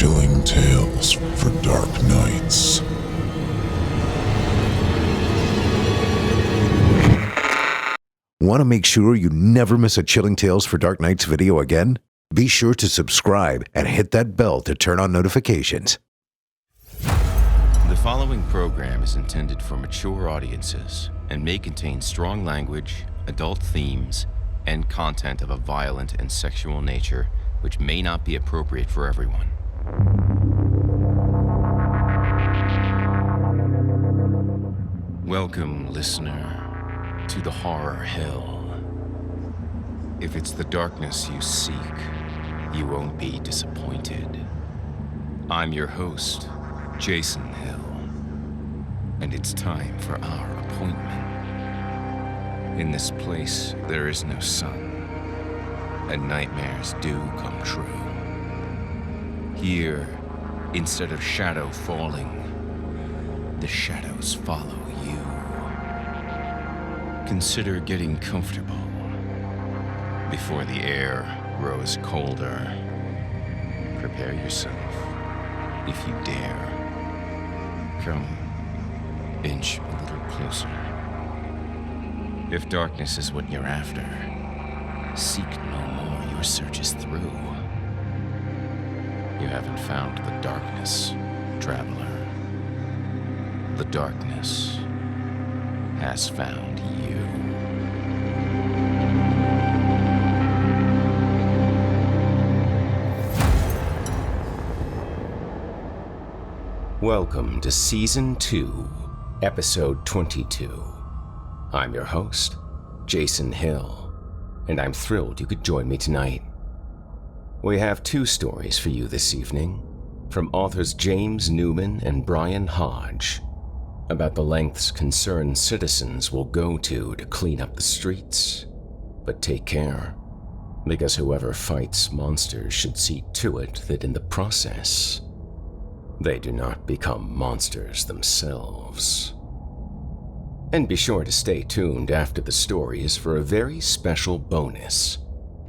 Chilling tales for dark nights. Want to make sure you never miss a Chilling Tales for Dark Nights video again? Be sure to subscribe and hit that bell to turn on notifications. The following program is intended for mature audiences and may contain strong language, adult themes, and content of a violent and sexual nature which may not be appropriate for everyone. Welcome, listener, to the horror hill. If it's the darkness you seek, you won't be disappointed. I'm your host, Jason Hill, and it's time for our appointment. In this place, there is no sun, and nightmares do come true. Here, instead of shadow falling, the shadows follow you. Consider getting comfortable before the air grows colder. Prepare yourself, if you dare. Come, inch a little closer. If darkness is what you're after, seek no more, your search is through. You haven't found the darkness, traveler. The darkness has found you. Welcome to Season 2, Episode 22. I'm your host, Jason Hill, and I'm thrilled you could join me tonight. We have two stories for you this evening, from authors James Newman and Brian Hodge, about the lengths concerned citizens will go to clean up the streets. But take care, because whoever fights monsters should see to it that in the process, they do not become monsters themselves. And be sure to stay tuned after the stories for a very special bonus,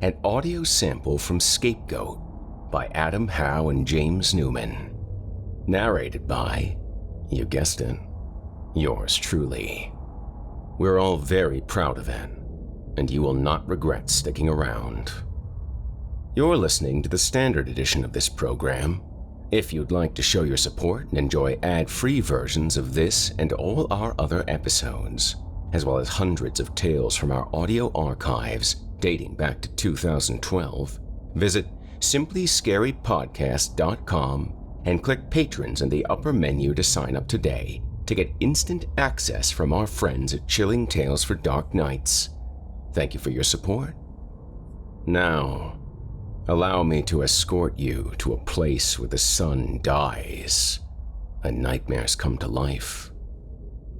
an audio sample from Scapegoat by Adam Howe and James Newman, narrated by, you guessed it, yours truly. We're all very proud of it, and you will not regret sticking around. You're listening to the standard edition of this program. If you'd like to show your support and enjoy ad-free versions of this and all our other episodes, as well as hundreds of tales from our audio archives dating back to 2012, visit simplyscarypodcast.com and click Patrons in the upper menu to sign up today to get instant access from our friends at Chilling Tales for Dark Nights. Thank you for your support. Now, allow me to escort you to a place where the sun dies and nightmares come to life,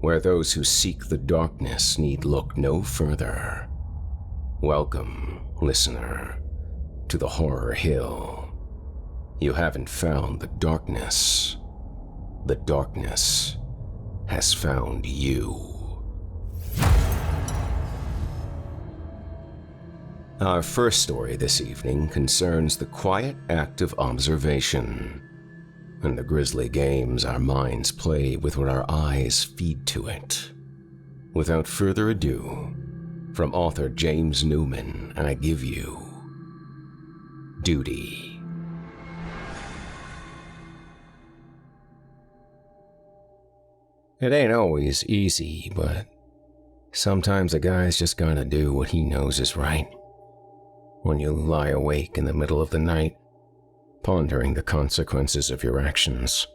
where those who seek the darkness need look no further. Welcome, listener, to the Horror Hill. You haven't found the darkness. The darkness has found you. Our first story this evening concerns the quiet act of observation and the grisly games our minds play with what our eyes feed to it. Without further ado, from author James Newman, I give you Duty. It ain't always easy, but sometimes a guy's just gotta do what he knows is right. When you lie awake in the middle of the night, pondering the consequences of your actions,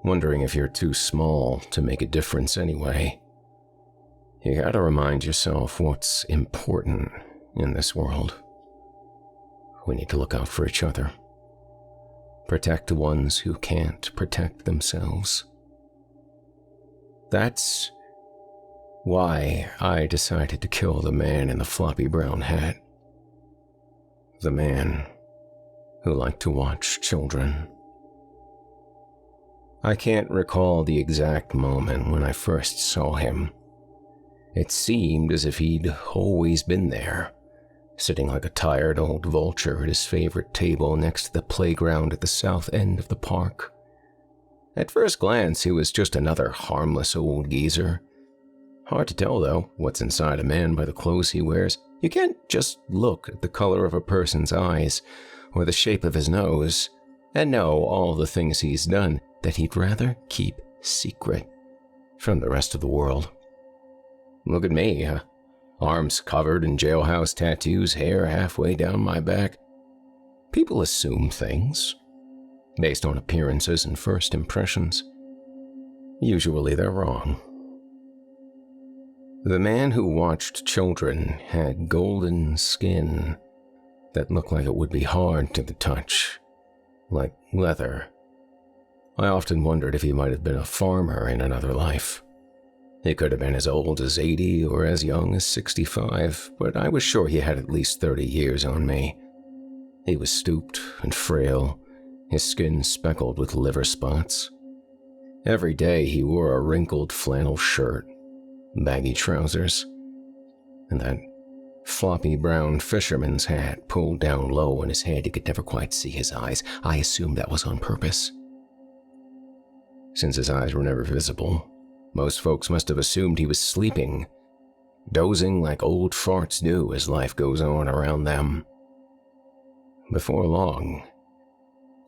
wondering if you're too small to make a difference anyway, you gotta remind yourself what's important in this world. We need to look out for each other. Protect the ones who can't protect themselves. That's why I decided to kill the man in the floppy brown hat. The man who liked to watch children. I can't recall the exact moment when I first saw him. It seemed as if he'd always been there, sitting like a tired old vulture at his favorite table next to the playground at the south end of the park. At first glance, he was just another harmless old geezer. Hard to tell, though, what's inside a man by the clothes he wears. You can't just look at the color of a person's eyes or the shape of his nose and know all the things he's done that he'd rather keep secret from the rest of the world. Look at me, arms covered in jailhouse tattoos, hair halfway down my back. People assume things based on appearances and first impressions. Usually they're wrong. The man who watched children had golden skin that looked like it would be hard to the touch, like leather. I often wondered if he might have been a farmer in another life. He could have been as old as 80 or as young as 65, but I was sure he had at least 30 years on me. He was stooped and frail, his skin speckled with liver spots. Every day he wore a wrinkled flannel shirt, baggy trousers, and that floppy brown fisherman's hat pulled down low on his head. You could never quite see his eyes. I assumed that was on purpose. Since his eyes were never visible, most folks must have assumed he was sleeping, dozing like old farts do as life goes on around them. Before long,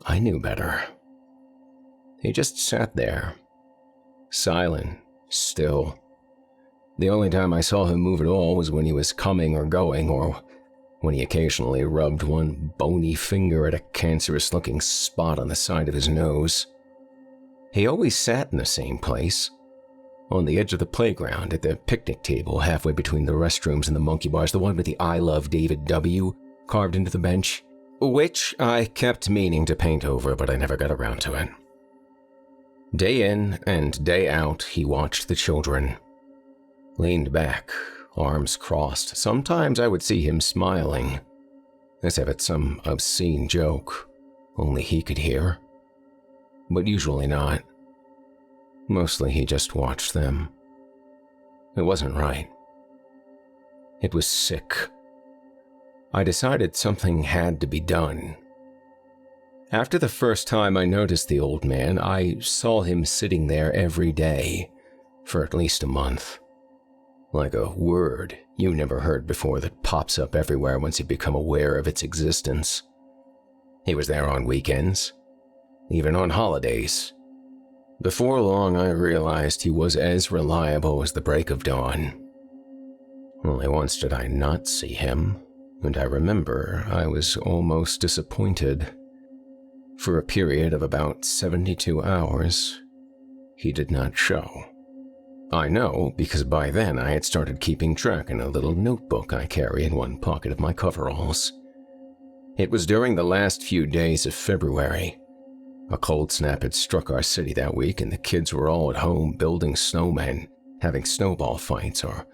I knew better. He just sat there, silent, still. The only time I saw him move at all was when he was coming or going, or when he occasionally rubbed one bony finger at a cancerous-looking spot on the side of his nose. He always sat in the same place, on the edge of the playground at the picnic table halfway between the restrooms and the monkey bars, the one with the I Love David W. carved into the bench, which I kept meaning to paint over, but I never got around to it. Day in and day out, he watched the children. Leaned back, arms crossed. Sometimes I would see him smiling, as if at some obscene joke only he could hear. But usually not. Mostly he just watched them. It wasn't right. It was sick. I decided something had to be done. After the first time I noticed the old man, I saw him sitting there every day for at least a month. Like a word you never heard before that pops up everywhere once you become aware of its existence. He was there on weekends, even on holidays. Before long, I realized he was as reliable as the break of dawn. Only once did I not see him, and I remember I was almost disappointed. For a period of about 72 hours, he did not show. I know because by then I had started keeping track in a little notebook I carry in one pocket of my coveralls. It was during the last few days of February. A cold snap had struck our city that week, and the kids were all at home building snowmen, having snowball fights, or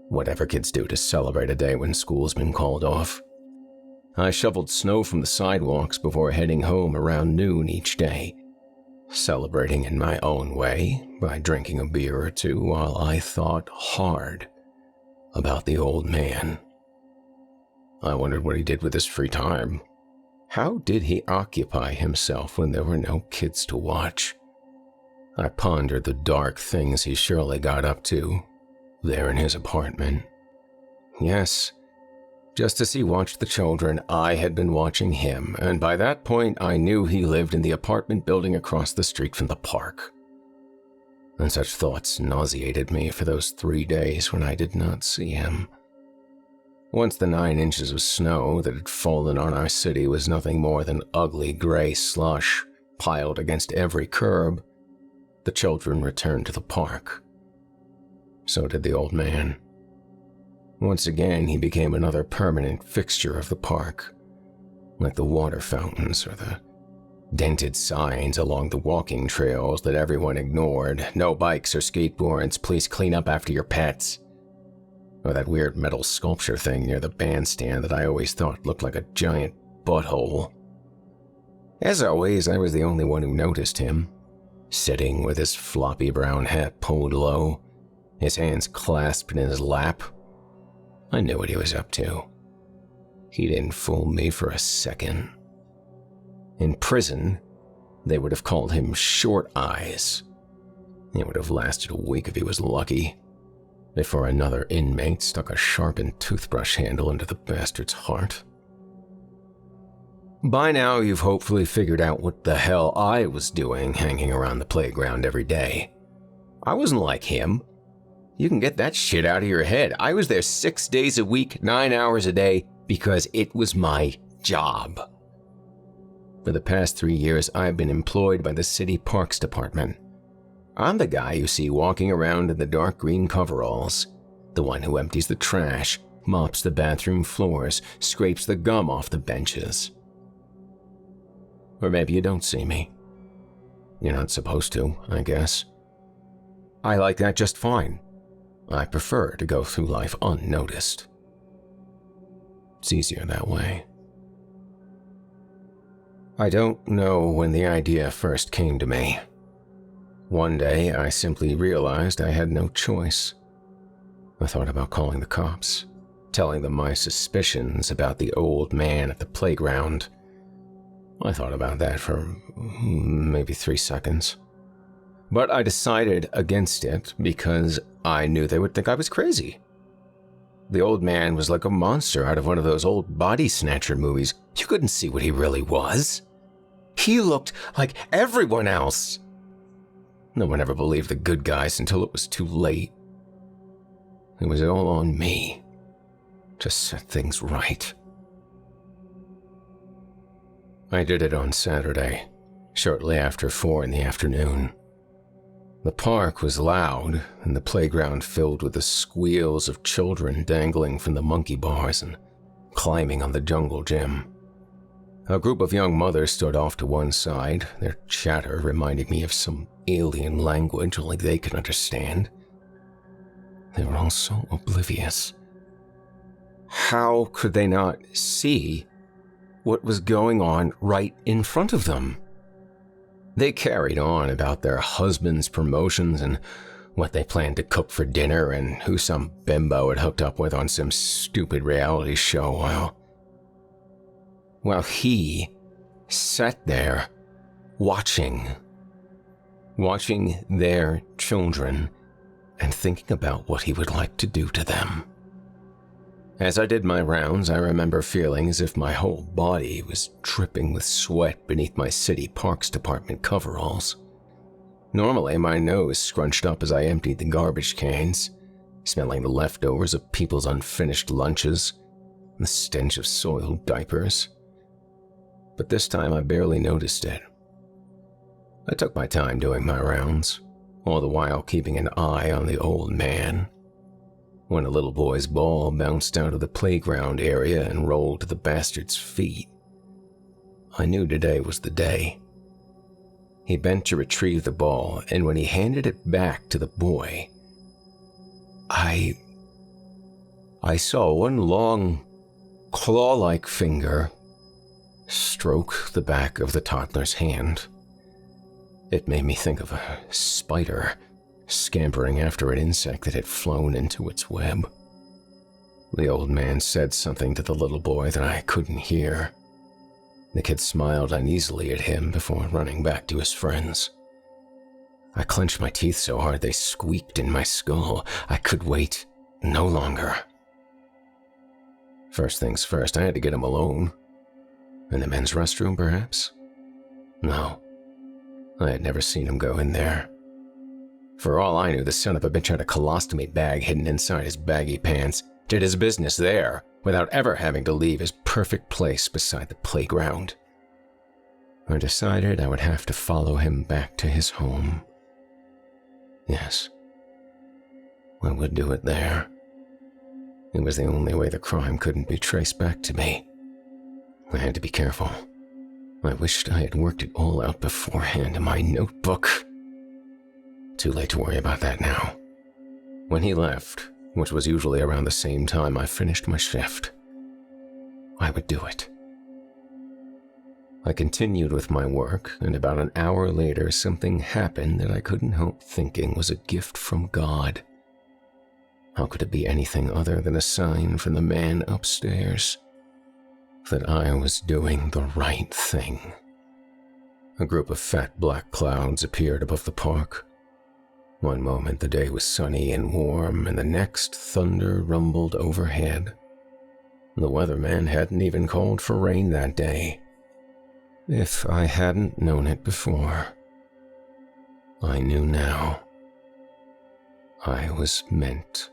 whatever kids do to celebrate a day when school's been called off. I shoveled snow from the sidewalks before heading home around noon each day, celebrating in my own way by drinking a beer or two while I thought hard about the old man. I wondered what he did with his free time. How did he occupy himself when there were no kids to watch? I pondered the dark things he surely got up to there in his apartment. Yes, just as he watched the children, I had been watching him, and by that point I knew he lived in the apartment building across the street from the park. And such thoughts nauseated me for those 3 days when I did not see him. Once the 9 inches of snow that had fallen on our city was nothing more than ugly gray slush piled against every curb, the children returned to the park. So did the old man. Once again, he became another permanent fixture of the park, like the water fountains or the dented signs along the walking trails that everyone ignored. No bikes or skateboards, please clean up after your pets. Or that weird metal sculpture thing near the bandstand that I always thought looked like a giant butthole. As always, I was the only one who noticed him, sitting with his floppy brown hat pulled low, his hands clasped in his lap. I knew what he was up to. He didn't fool me for a second. In prison, they would have called him Short Eyes. It would have lasted a week if he was lucky, before another inmate stuck a sharpened toothbrush handle into the bastard's heart. By now, you've hopefully figured out what the hell I was doing hanging around the playground every day. I wasn't like him. You can get that shit out of your head. I was there 6 days a week, 9 hours a day, because it was my job. For the past 3 years, I've been employed by the City Parks Department. I'm the guy you see walking around in the dark green coveralls, the one who empties the trash, mops the bathroom floors, scrapes the gum off the benches. Or maybe you don't see me. You're not supposed to, I guess. I like that just fine. I prefer to go through life unnoticed. It's easier that way. I don't know when the idea first came to me. One day, I simply realized I had no choice. I thought about calling the cops, telling them my suspicions about the old man at the playground. I thought about that for maybe 3 seconds. But I decided against it because I knew they would think I was crazy. The old man was like a monster out of one of those old body snatcher movies. You couldn't see what he really was. He looked like everyone else. No one ever believed the good guys until it was too late. It was all on me to set things right. I did it on Saturday, shortly after 4 in the afternoon. The park was loud and the playground filled with the squeals of children dangling from the monkey bars and climbing on the jungle gym. A group of young mothers stood off to one side, their chatter reminding me of some alien language only they could understand. They were all so oblivious. How could they not see what was going on right in front of them? They carried on about their husbands' promotions and what they planned to cook for dinner and who some bimbo had hooked up with on some stupid reality show while he sat there watching their children and thinking about what he would like to do to them. As I did my rounds, I remember feeling as if my whole body was dripping with sweat beneath my City Parks Department coveralls. Normally, my nose scrunched up as I emptied the garbage cans, smelling the leftovers of people's unfinished lunches and the stench of soiled diapers. But this time I barely noticed it. I took my time doing my rounds, all the while keeping an eye on the old man. When a little boy's ball bounced out of the playground area and rolled to the bastard's feet, I knew today was the day. He bent to retrieve the ball, and when he handed it back to the boy, I saw one long, claw-like finger stroke the back of the toddler's hand. It made me think of a spider scampering after an insect that had flown into its web. The old man said something to the little boy that I couldn't hear. The kid smiled uneasily at him before running back to his friends. I clenched my teeth so hard they squeaked in my skull. I could wait no longer. First things first, I had to get him alone. In the men's restroom, perhaps? No. I had never seen him go in there. For all I knew, the son of a bitch had a colostomy bag hidden inside his baggy pants, did his business there, without ever having to leave his perfect place beside the playground. I decided I would have to follow him back to his home. Yes, I would do it there. It was the only way the crime couldn't be traced back to me. I had to be careful. I wished I had worked it all out beforehand in my notebook. Too late to worry about that now. When he left, which was usually around the same time I finished my shift, I would do it. I continued with my work, and about an hour later something happened that I couldn't help thinking was a gift from God. How could it be anything other than a sign from the man upstairs? that I was doing the right thing. A group of fat black clouds appeared above the park. One moment the day was sunny and warm, and the next thunder rumbled overhead. The weatherman hadn't even called for rain that day. If I hadn't known it before, I knew now. I was meant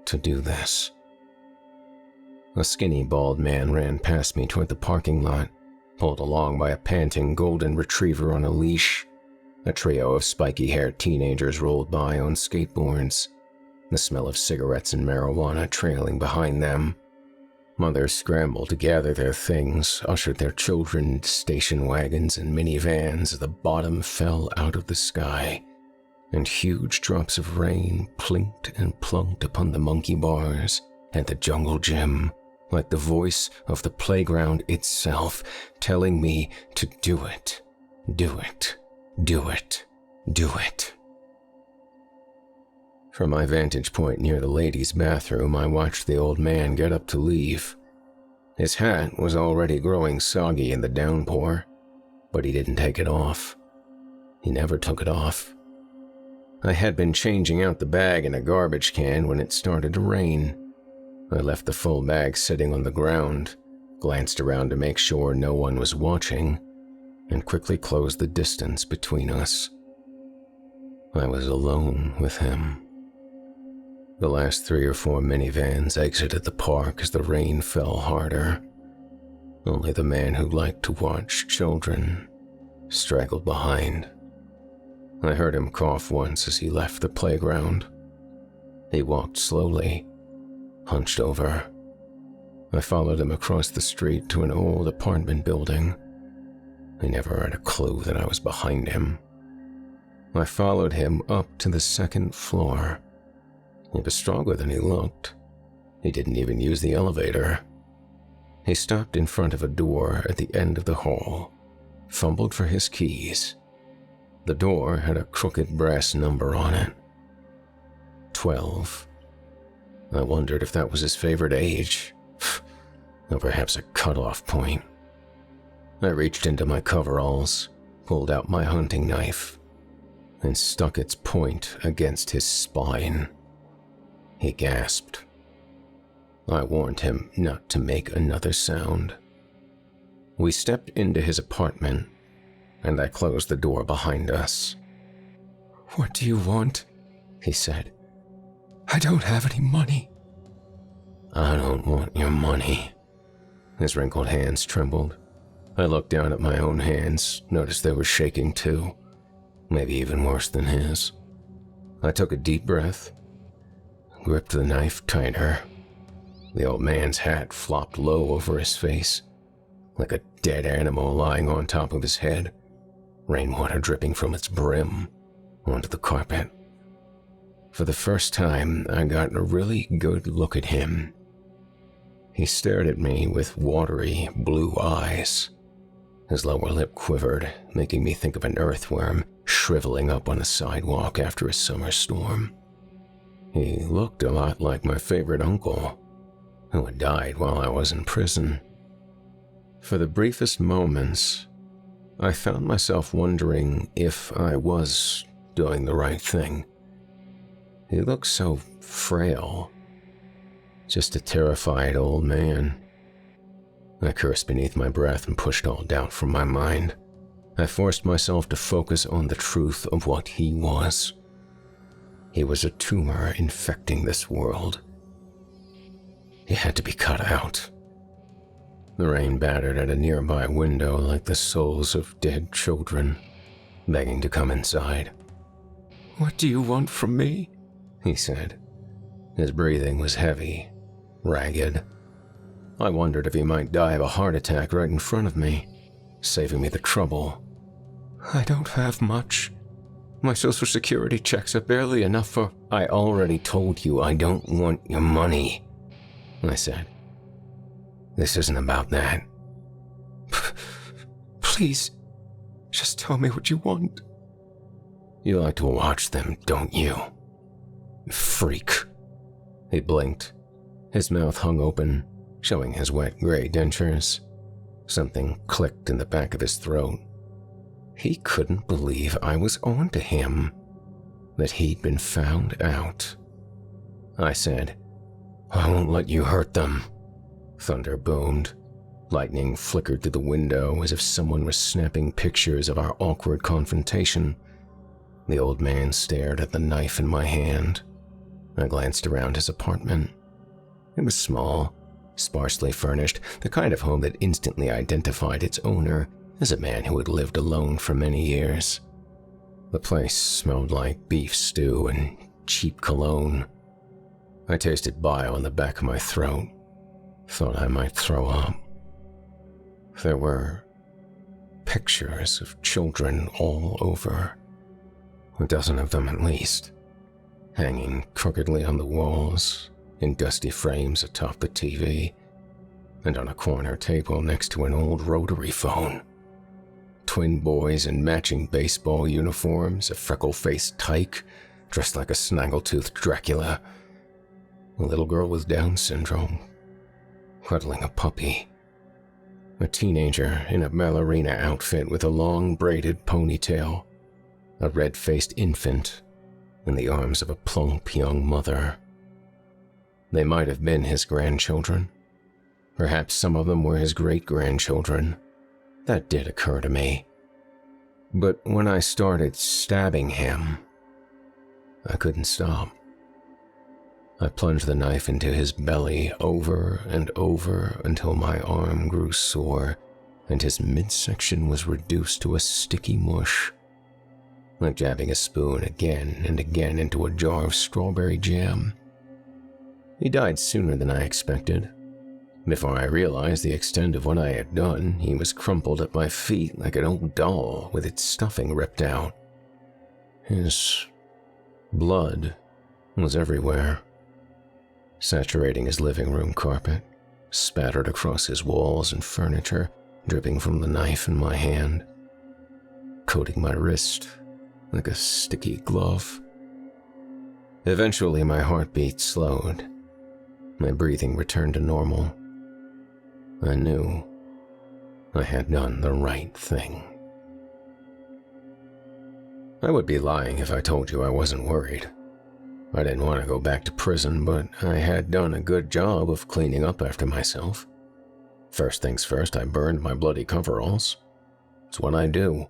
to do this. A skinny, bald man ran past me toward the parking lot, pulled along by a panting golden retriever on a leash. A trio of spiky-haired teenagers rolled by on skateboards, the smell of cigarettes and marijuana trailing behind them. Mothers scrambled to gather their things, ushered their children into station wagons and minivans as the bottom fell out of the sky, and huge drops of rain plinked and plunked upon the monkey bars at the jungle gym, like the voice of the playground itself telling me to do it, do it, do it, do it. From my vantage point near the ladies' bathroom, I watched the old man get up to leave. His hat was already growing soggy in the downpour, but he didn't take it off. He never took it off. I had been changing out the bag in a garbage can when it started to rain. I left the full bag sitting on the ground, glanced around to make sure no one was watching, and quickly closed the distance between us. I was alone with him. The last 3 or 4 minivans exited the park as the rain fell harder. Only the man who liked to watch children straggled behind. I heard him cough once as he left the playground. He walked slowly, hunched over. I followed him across the street to an old apartment building. I never had a clue that I was behind him. I followed him up to the 2nd floor. He was stronger than he looked. He didn't even use the elevator. He stopped in front of a door at the end of the hall, fumbled for his keys. The door had a crooked brass number on it. 12. I wondered if that was his favorite age, or perhaps a cutoff point. I reached into my coveralls, pulled out my hunting knife, and stuck its point against his spine. He gasped. I warned him not to make another sound. We stepped into his apartment, and I closed the door behind us. "What do you want?" he said. "I don't have any money." "I don't want your money." His wrinkled hands trembled. I looked down at my own hands, noticed they were shaking too, maybe even worse than his. I took a deep breath, gripped the knife tighter. The old man's hat flopped low over his face, like a dead animal lying on top of his head, rainwater dripping from its brim onto the carpet. For the first time, I got a really good look at him. He stared at me with watery, blue eyes. His lower lip quivered, making me think of an earthworm shriveling up on a sidewalk after a summer storm. He looked a lot like my favorite uncle, who had died while I was in prison. For the briefest moments, I found myself wondering if I was doing the right thing. He looked so frail, just a terrified old man. I cursed beneath my breath and pushed all doubt from my mind. I forced myself to focus on the truth of what he was. He was a tumor infecting this world. He had to be cut out. The rain battered at a nearby window like the souls of dead children, begging to come inside. "What do you want from me?" he said. His breathing was heavy, ragged. I wondered if he might die of a heart attack right in front of me, saving me the trouble. "I don't have much. My social security checks are barely enough for—" "I already told you I don't want your money," I said. "This isn't about that." "Please, just tell me what you want." "You like to watch them, don't you? Freak." He blinked. His mouth hung open, showing his wet gray dentures. Something clicked in the back of his throat. He couldn't believe I was on to him, that he'd been found out. I said, "I won't let you hurt them." Thunder boomed. Lightning flickered through the window as if someone was snapping pictures of our awkward confrontation. The old man stared at the knife in my hand. I glanced around his apartment. It was small, sparsely furnished, the kind of home that instantly identified its owner as a man who had lived alone for many years. The place smelled like beef stew and cheap cologne. I tasted bile on the back of my throat. Thought I might throw up. There were pictures of children all over, a dozen of them at least, hanging crookedly on the walls, in dusty frames atop the TV, and on a corner table next to an old rotary phone. Twin boys in matching baseball uniforms, a freckle-faced tyke dressed like a snaggletooth Dracula, a little girl with Down syndrome, cuddling a puppy, a teenager in a ballerina outfit with a long braided ponytail, a red-faced infant in the arms of a plump young mother. They might have been his grandchildren. Perhaps some of them were his great-grandchildren. That did occur to me. But when I started stabbing him, I couldn't stop. I plunged the knife into his belly over and over until my arm grew sore and his midsection was reduced to a sticky mush, like jabbing a spoon again and again into a jar of strawberry jam. He died sooner than I expected. Before I realized the extent of what I had done, he was crumpled at my feet like an old doll with its stuffing ripped out. His blood was everywhere, saturating his living room carpet, spattered across his walls and furniture, dripping from the knife in my hand, coating my wrist like a sticky glove. Eventually, my heartbeat slowed. My breathing returned to normal. I knew I had done the right thing. I would be lying if I told you I wasn't worried. I didn't want to go back to prison, but I had done a good job of cleaning up after myself. First things first, I burned my bloody coveralls. It's what I do.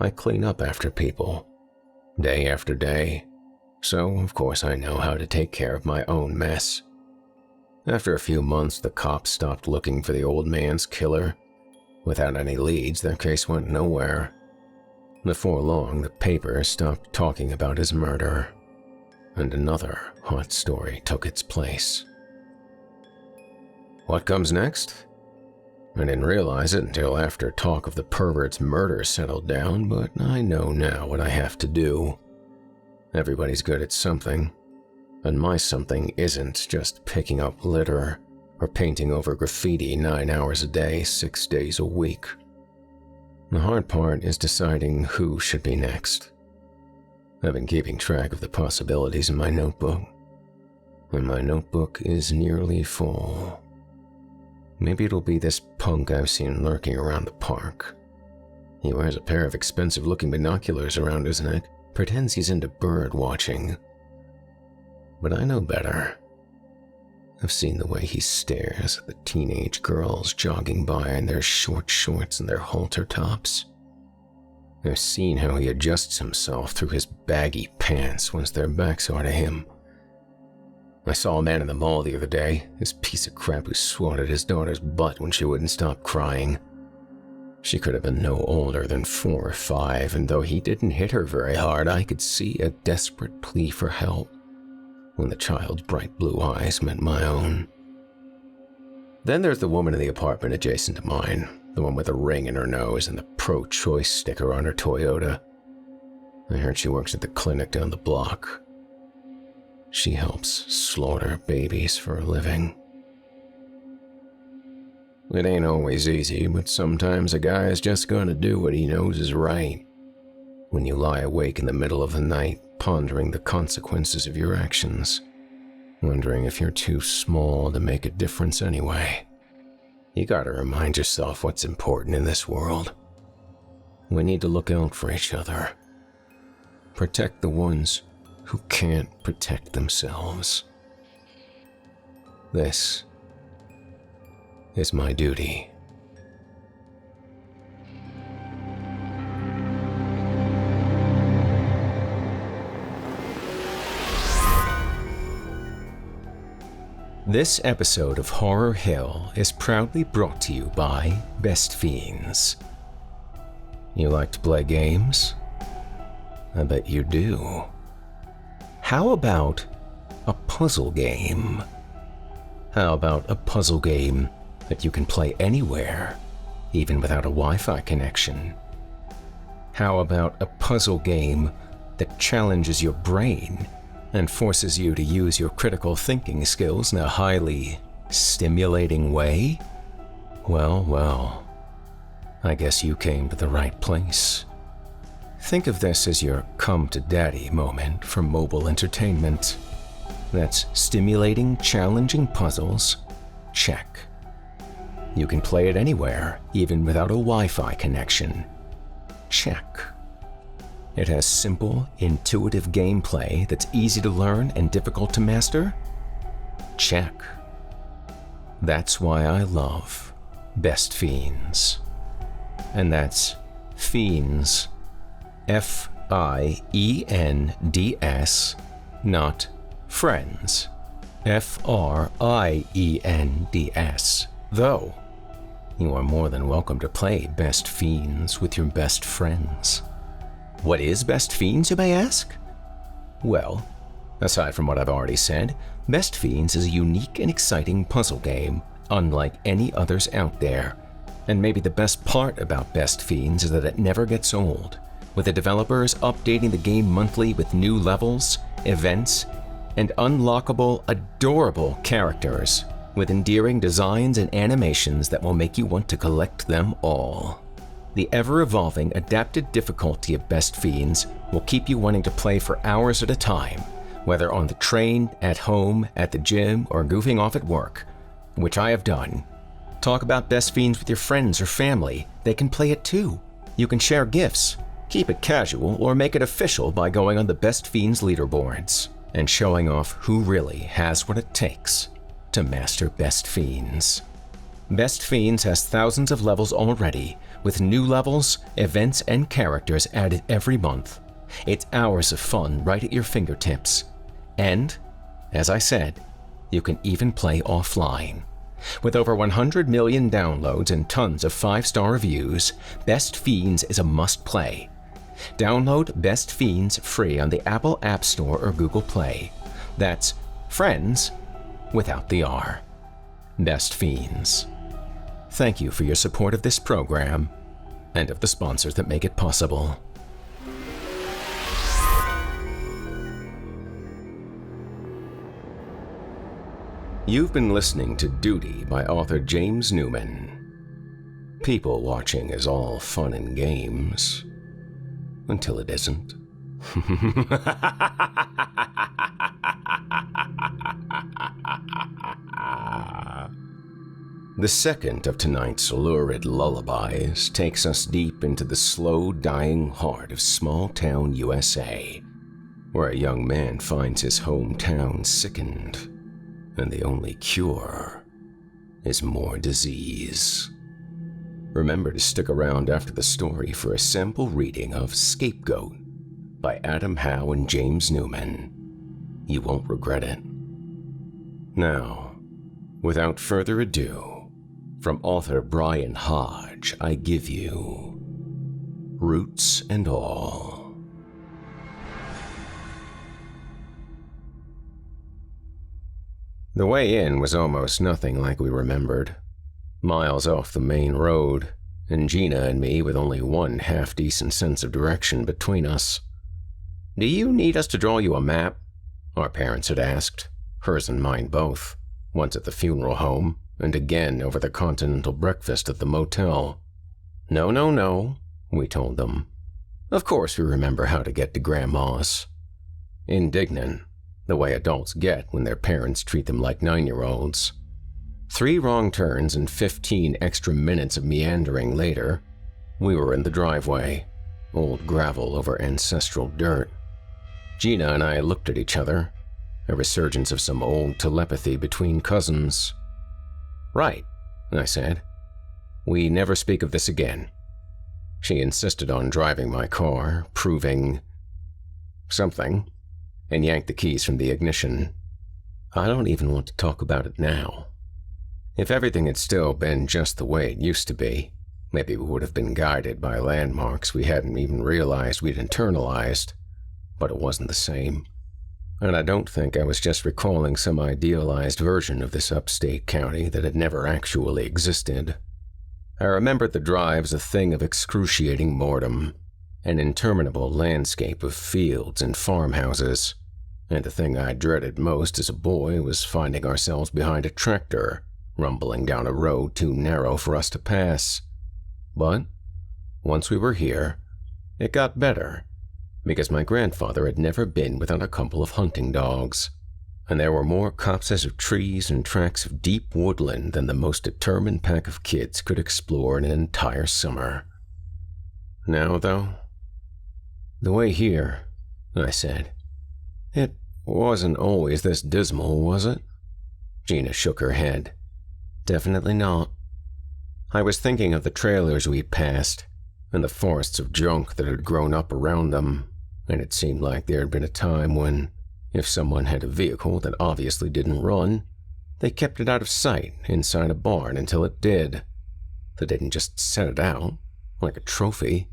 I clean up after people, day after day, so of course I know how to take care of my own mess. After a few months, the cops stopped looking for the old man's killer. Without any leads, their case went nowhere. Before long, the paper stopped talking about his murder, and another hot story took its place. What comes next? I didn't realize it until after talk of the pervert's murder settled down, but I know now what I have to do. Everybody's good at something, and my something isn't just picking up litter or painting over graffiti 9 hours a day, 6 days a week. The hard part is deciding who should be next. I've been keeping track of the possibilities in my notebook, and my notebook is nearly full. Maybe it'll be this punk I've seen lurking around the park. He wears a pair of expensive-looking binoculars around his neck, pretends he's into bird watching. But I know better. I've seen the way he stares at the teenage girls jogging by in their short shorts and their halter tops. I've seen how he adjusts himself through his baggy pants once their backs are to him. I saw a man in the mall the other day, this piece of crap who swat at his daughter's butt when she wouldn't stop crying. She could have been no older than 4 or 5, and though he didn't hit her very hard, I could see a desperate plea for help when the child's bright blue eyes met my own. Then there's the woman in the apartment adjacent to mine, the one with a ring in her nose and the pro-choice sticker on her Toyota. I heard she works at the clinic down the block. She helps slaughter babies for a living. It ain't always easy, but sometimes a guy is just gonna do what he knows is right. When you lie awake in the middle of the night, pondering the consequences of your actions, wondering if you're too small to make a difference anyway. You gotta remind yourself what's important in this world. We need to look out for each other. Protect the ones who can't protect themselves. This is my duty. This episode of Horror Hill is proudly brought to you by Best Fiends. You like to play games? I bet you do. How about a puzzle game? How about a puzzle game that you can play anywhere, even without a Wi-Fi connection? How about a puzzle game that challenges your brain and forces you to use your critical thinking skills in a highly stimulating way? Well, I guess you came to the right place. Think of this as your come-to-daddy moment for mobile entertainment. That's stimulating, challenging puzzles. Check. You can play it anywhere, even without a Wi-Fi connection. Check. It has simple, intuitive gameplay that's easy to learn and difficult to master. Check. That's why I love Best Fiends. And that's Fiends. F-I-E-N-D-S, not friends. F-R-I-E-N-D-S. Though, you are more than welcome to play Best Fiends with your best friends. What is Best Fiends, you may ask? Well, aside from what I've already said, Best Fiends is a unique and exciting puzzle game, unlike any others out there. And maybe the best part about Best Fiends is that it never gets old, with the developers updating the game monthly with new levels, events, and unlockable, adorable characters with endearing designs and animations that will make you want to collect them all. The ever-evolving, adapted difficulty of Best Fiends will keep you wanting to play for hours at a time, whether on the train, at home, at the gym, or goofing off at work, which I have done. Talk about Best Fiends with your friends or family. They can play it too. You can share gifts, keep it casual, or make it official by going on the Best Fiends leaderboards and showing off who really has what it takes to master Best Fiends. Best Fiends has thousands of levels already, with new levels, events, and characters added every month. It's hours of fun right at your fingertips. And, as I said, you can even play offline. With over 100 million downloads and tons of 5-star reviews, Best Fiends is a must-play. Download Best Fiends free on the Apple App Store or Google Play. That's Friends without the R. Best Fiends. Thank you for your support of this program and of the sponsors that make it possible. You've been listening to Duty by author James Newman. People watching is all fun and games, until it isn't. The second of tonight's lurid lullabies takes us deep into the slow-dying heart of small-town USA, where a young man finds his hometown sickened, and the only cure is more disease. Remember to stick around after the story for a sample reading of Scapegoat by Adam Howe and James Newman. You won't regret it. Now, without further ado, from author Brian Hodge, I give you Roots and All. The way in was almost nothing like we remembered. Miles off the main road, and Gina and me with only one half-decent sense of direction between us. "Do you need us to draw you a map?" our parents had asked, hers and mine both, once at the funeral home, and again over the continental breakfast at the motel. No, we told them. Of course we remember how to get to Grandma's. Indignant, the way adults get when their parents treat them like 9-year-olds. 3 wrong turns and 15 extra minutes of meandering later, we were in the driveway, old gravel over ancestral dirt. Gina and I looked at each other, a resurgence of some old telepathy between cousins. "Right," I said. "We never speak of this again." She insisted on driving my car, proving something, and yanked the keys from the ignition. I don't even want to talk about it now. If everything had still been just the way it used to be, maybe we would have been guided by landmarks we hadn't even realized we'd internalized, but it wasn't the same. And I don't think I was just recalling some idealized version of this upstate county that had never actually existed. I remembered the drive as a thing of excruciating boredom, an interminable landscape of fields and farmhouses, and the thing I dreaded most as a boy was finding ourselves behind a tractor, rumbling down a road too narrow for us to pass. But once we were here, it got better, because my grandfather had never been without a couple of hunting dogs, and there were more copses of trees and tracts of deep woodland than the most determined pack of kids could explore in an entire summer. Now, though, the way here, I said, it wasn't always this dismal, was it? Gina shook her head. Definitely not. I was thinking of the trailers we'd passed, and the forests of junk that had grown up around them, and it seemed like there had been a time when, if someone had a vehicle that obviously didn't run, they kept it out of sight inside a barn until it did. They didn't just set it out, like a trophy.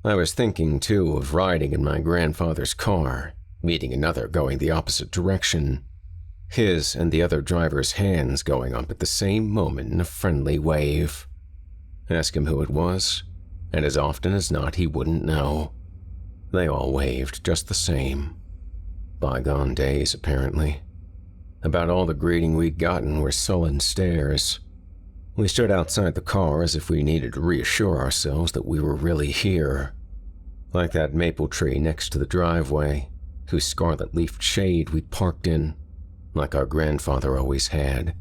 I was thinking, too, of riding in my grandfather's car, meeting another going the opposite direction, his and the other driver's hands going up at the same moment in a friendly wave. Ask him who it was, and as often as not he wouldn't know. They all waved just the same. Bygone days, apparently. About all the greeting we'd gotten were sullen stares. We stood outside the car as if we needed to reassure ourselves that we were really here. Like that maple tree next to the driveway, whose scarlet-leafed shade we'd parked in, like our grandfather always had.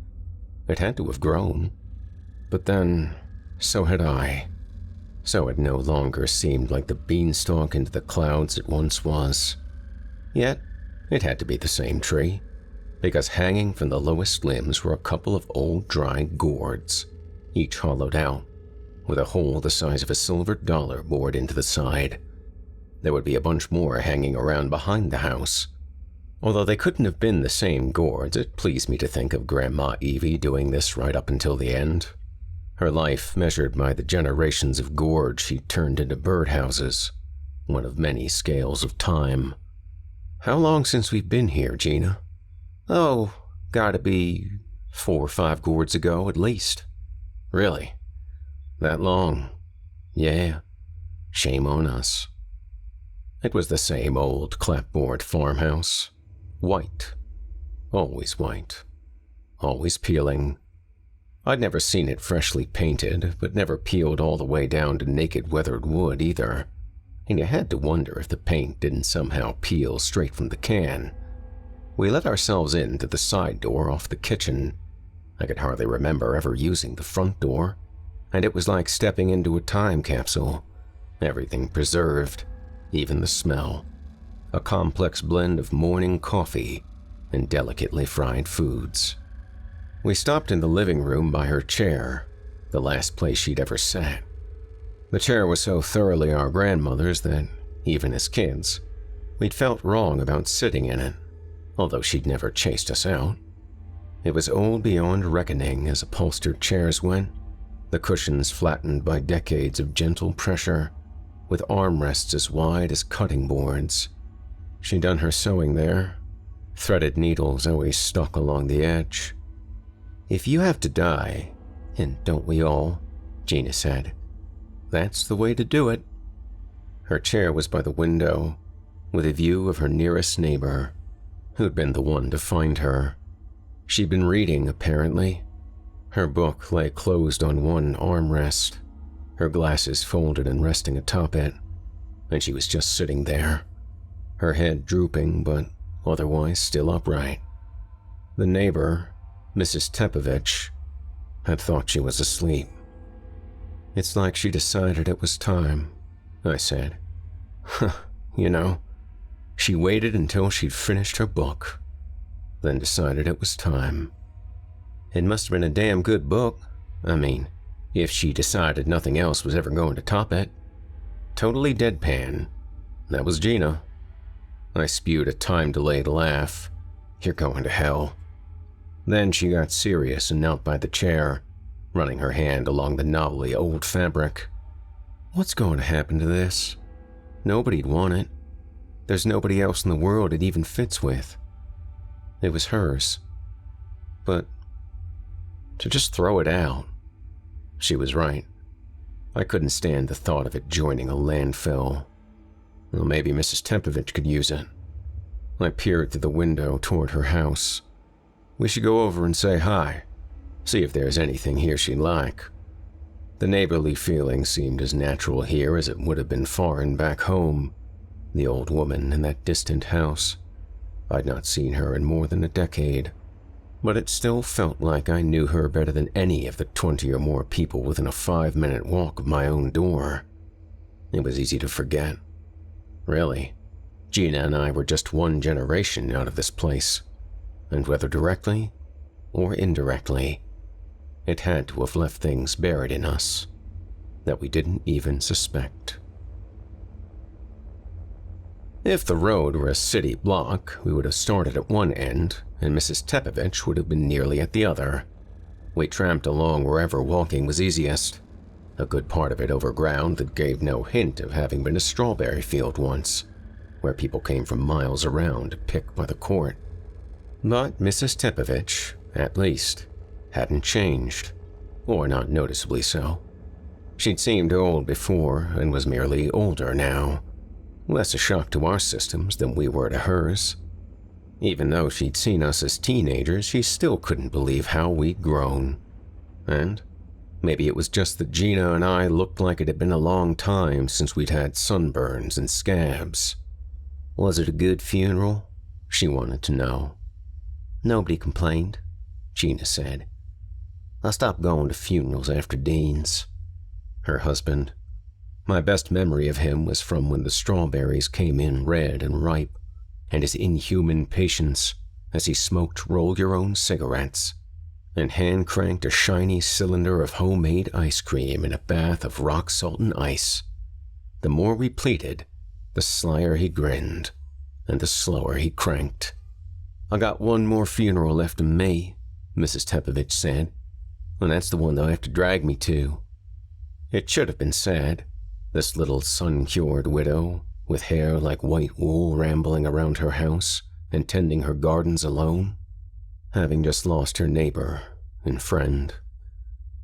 It had to have grown. But then, so had I. So it no longer seemed like the beanstalk into the clouds it once was. Yet, it had to be the same tree, because hanging from the lowest limbs were a couple of old dry gourds, each hollowed out, with a hole the size of a silver dollar bored into the side. There would be a bunch more hanging around behind the house. Although they couldn't have been the same gourds, it pleased me to think of Grandma Evie doing this right up until the end. Her life measured by the generations of gourds she turned into birdhouses, one of many scales of time. How long since we've been here, Gina? Oh, gotta be 4 or 5 gourds ago at least. Really? That long? Yeah. Shame on us. It was the same old clapboard farmhouse. White. Always white. Always peeling. I'd never seen it freshly painted, but never peeled all the way down to naked weathered wood either. And you had to wonder if the paint didn't somehow peel straight from the can. We let ourselves in through the side door off the kitchen. I could hardly remember ever using the front door, and it was like stepping into a time capsule. Everything preserved, even the smell. A complex blend of morning coffee and delicately fried foods. We stopped in the living room by her chair, the last place she'd ever sat. The chair was so thoroughly our grandmother's that, even as kids, we'd felt wrong about sitting in it, although she'd never chased us out. It was old beyond reckoning as upholstered chairs went, the cushions flattened by decades of gentle pressure, with armrests as wide as cutting boards. She'd done her sewing there. Threaded needles always stuck along the edge. If you have to die, and don't we all, Gina said, that's the way to do it. Her chair was by the window, with a view of her nearest neighbor, who'd been the one to find her. She'd been reading, apparently. Her book lay closed on one armrest, her glasses folded and resting atop it, and she was just sitting there, her head drooping but otherwise still upright. The neighbor, Mrs. Tepovich had thought she was asleep. "It's like she decided it was time," I said. "Huh, you know, she waited until she'd finished her book, then decided it was time. It must have been a damn good book. I mean, if she decided nothing else was ever going to top it." Totally deadpan. That was Gina. I spewed a time-delayed laugh. "You're going to hell." Then she got serious and knelt by the chair, running her hand along the novelly old fabric. "What's going to happen to this? Nobody'd want it. There's nobody else in the world it even fits with. It was hers. But to just throw it out." She was right. I couldn't stand the thought of it joining a landfill. Well, maybe Mrs. Tepovich could use it. I peered through the window toward her house. We should go over and say hi, see if there's anything here she'd like. The neighborly feeling seemed as natural here as it would have been foreign back home. The old woman in that distant house. I'd not seen her in more than a decade, but it still felt like I knew her better than any of the 20 or more people within a 5-minute walk of my own door. It was easy to forget. Really, Gina and I were just one generation out of this place, and whether directly or indirectly, it had to have left things buried in us that we didn't even suspect. If the road were a city block, we would have started at one end, and Mrs. Tepovich would have been nearly at the other. We tramped along wherever walking was easiest, a good part of it over ground that gave no hint of having been a strawberry field once, where people came from miles around to pick by the quart. But Mrs. Tepovich, at least, hadn't changed, or not noticeably so. She'd seemed old before and was merely older now, less a shock to our systems than we were to hers. Even though she'd seen us as teenagers, she still couldn't believe how we'd grown. And maybe it was just that Gina and I looked like it had been a long time since we'd had sunburns and scabs. Was it a good funeral? She wanted to know. Nobody complained, Gina said. I stopped going to funerals after Dean's. Her husband. My best memory of him was from when the strawberries came in red and ripe, and his inhuman patience as he smoked roll-your-own cigarettes and hand-cranked a shiny cylinder of homemade ice cream in a bath of rock salt and ice. The more we pleaded, the slyer he grinned, and the slower he cranked. I got one more funeral left in me, Mrs. Tepovich said, and that's the one they'll have to drag me to. It should have been sad, this little sun-cured widow, with hair like white wool rambling around her house and tending her gardens alone, having just lost her neighbor and friend,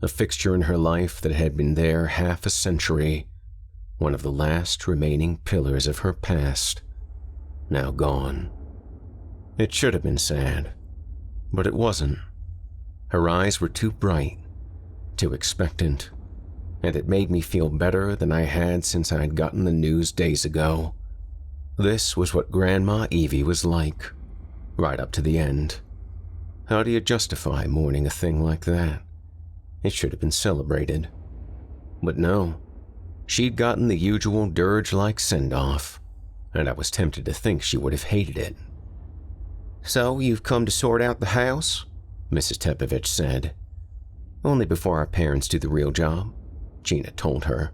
a fixture in her life that had been there half a century, one of the last remaining pillars of her past, now gone. It should have been sad, but it wasn't. Her eyes were too bright, too expectant, and it made me feel better than I had since I'd gotten the news days ago. This was what Grandma Evie was like, right up to the end. How do you justify mourning a thing like that? It should have been celebrated. But no, she'd gotten the usual dirge-like send-off, and I was tempted to think she would have hated it. So you've come to sort out the house? Mrs. Tepovich said. Only before our parents do the real job, Gina told her.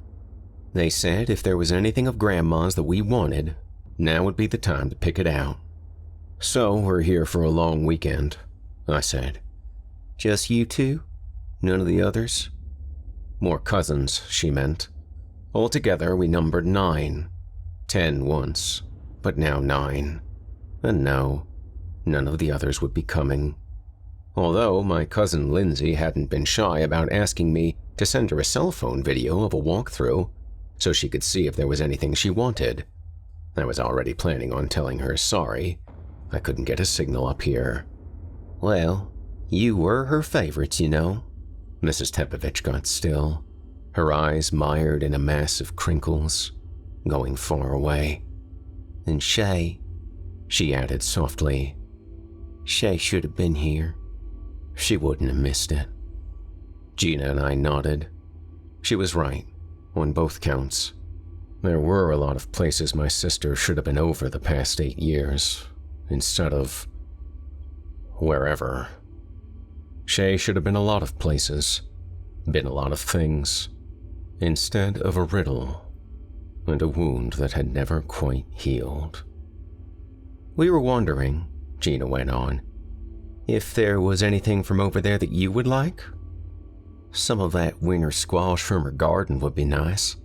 They said if there was anything of Grandma's that we wanted, now would be the time to pick it out. So we're here for a long weekend, I said. Just you two? None of the others? More cousins, she meant. Altogether, we numbered 9. 10 once, but now 9. And no, none of the others would be coming. Although my cousin Lindsay hadn't been shy about asking me to send her a cell phone video of a walkthrough so she could see if there was anything she wanted. I was already planning on telling her sorry. I couldn't get a signal up here. Well, you were her favorites, you know. Mrs. Tepovich got still, her eyes mired in a mass of crinkles, going far away. And Shay, she added softly. Shay should have been here. She wouldn't have missed it. Gina and I nodded. She was right, on both counts. There were a lot of places my sister should have been over the past 8 years, instead of wherever. Shay should have been a lot of places, been a lot of things, instead of a riddle and a wound that had never quite healed. We were wondering, Gina went on, if there was anything from over there that you would like. Some of that winter squash from her garden would be nice,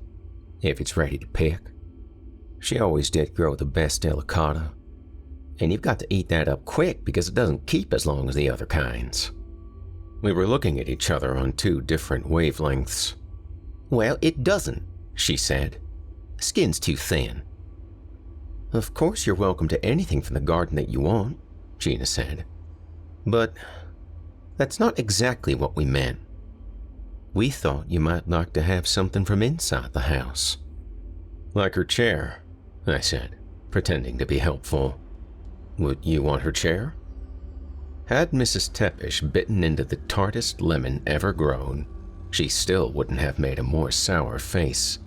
if it's ready to pick. She always did grow the best delicata, and you've got to eat that up quick because it doesn't keep as long as the other kinds. We were looking at each other on 2 different wavelengths. Well, it doesn't, she said. Skin's too thin. Of course you're welcome to anything from the garden that you want, Gina said. But that's not exactly what we meant. We thought you might like to have something from inside the house. Like her chair, I said, pretending to be helpful. Would you want her chair? Had Mrs. Teppish bitten into the tartest lemon ever grown, she still wouldn't have made a more sour face.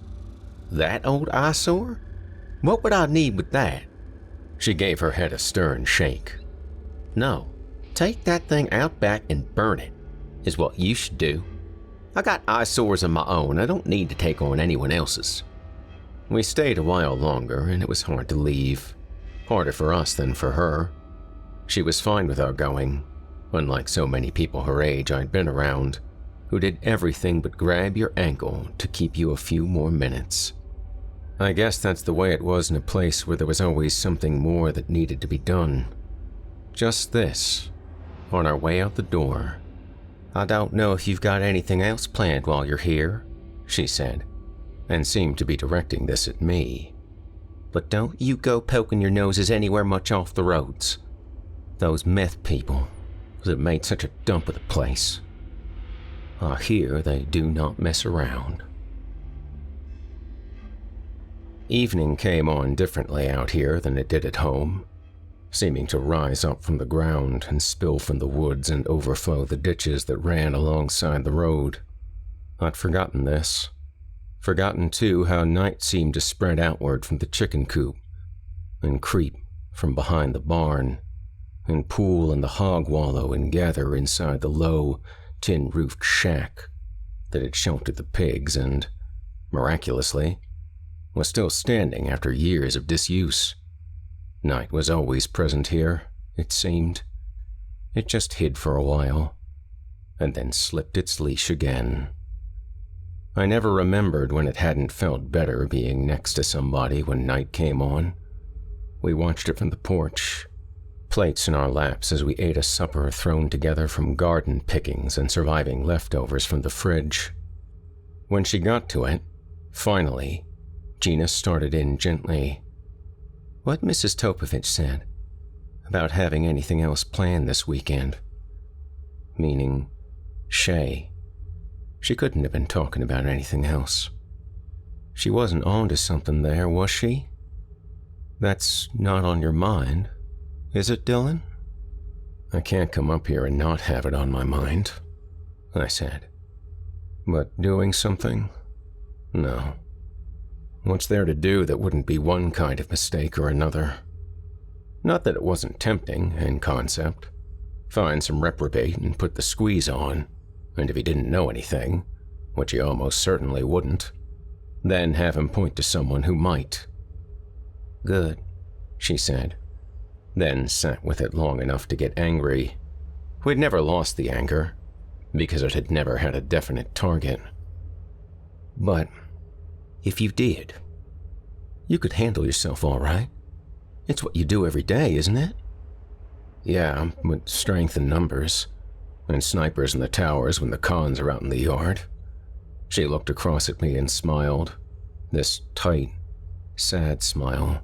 That old eyesore? What would I need with that? She gave her head a stern shake. No, take that thing out back and burn it, is what you should do. I got eyesores of my own. I don't need to take on anyone else's. We stayed a while longer, and it was hard to leave. Harder for us than for her. She was fine with our going, unlike so many people her age I'd been around, who did everything but grab your ankle to keep you a few more minutes. I guess that's the way it was in a place where there was always something more that needed to be done. Just this, on our way out the door. I don't know if you've got anything else planned while you're here, she said, and seemed to be directing this at me. But don't you go poking your noses anywhere much off the roads. Those meth people have made such a dump of the place. I hear they do not mess around. Evening came on differently out here than it did at home, seeming to rise up from the ground and spill from the woods and overflow the ditches that ran alongside the road. I'd forgotten this. Forgotten, too, how night seemed to spread outward from the chicken coop and creep from behind the barn and pool in the hog wallow and gather inside the low, tin-roofed shack that had sheltered the pigs and, miraculously, was still standing after years of disuse. Night was always present here, it seemed. It just hid for a while, and then slipped its leash again. I never remembered when it hadn't felt better being next to somebody when night came on. We watched it from the porch, plates in our laps as we ate a supper thrown together from garden pickings and surviving leftovers from the fridge. When she got to it, finally, Gina started in gently. What Mrs. Topovich said about having anything else planned this weekend. Meaning, Shay. She couldn't have been talking about anything else. She wasn't on to something there, was she? That's not on your mind, is it, Dylan? I can't come up here and not have it on my mind, I said. But doing something? No. What's there to do that wouldn't be one kind of mistake or another? Not that it wasn't tempting, in concept. Find some reprobate and put the squeeze on, and if he didn't know anything, which he almost certainly wouldn't, then have him point to someone who might. Good, she said, then sat with it long enough to get angry. We'd never lost the anger, because it had never had a definite target. But if you did, you could handle yourself all right. It's what you do every day, isn't it? Yeah, with strength and numbers, and snipers in the towers when the cons are out in the yard. She looked across at me and smiled, this tight, sad smile.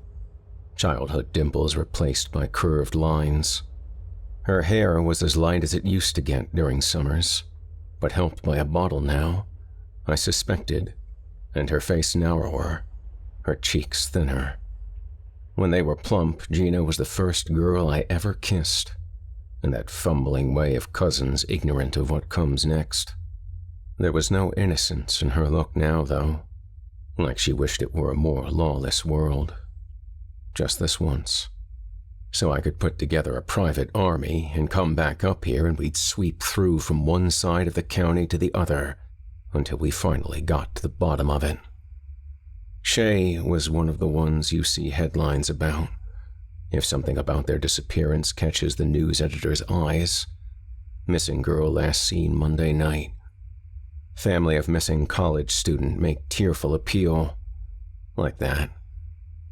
Childhood dimples replaced by curved lines. Her hair was as light as it used to get during summers, but helped by a bottle now, I suspected, and her face narrower, her cheeks thinner. When they were plump, Gina was the first girl I ever kissed, and that fumbling way of cousins ignorant of what comes next. There was no innocence in her look now, though, like she wished it were a more lawless world. Just this once. So I could put together a private army and come back up here and we'd sweep through from one side of the county to the other until we finally got to the bottom of it. Shay was one of the ones you see headlines about. If something about their disappearance catches the news editor's eyes. Missing girl last seen Monday night. Family of missing college student make tearful appeal. Like that.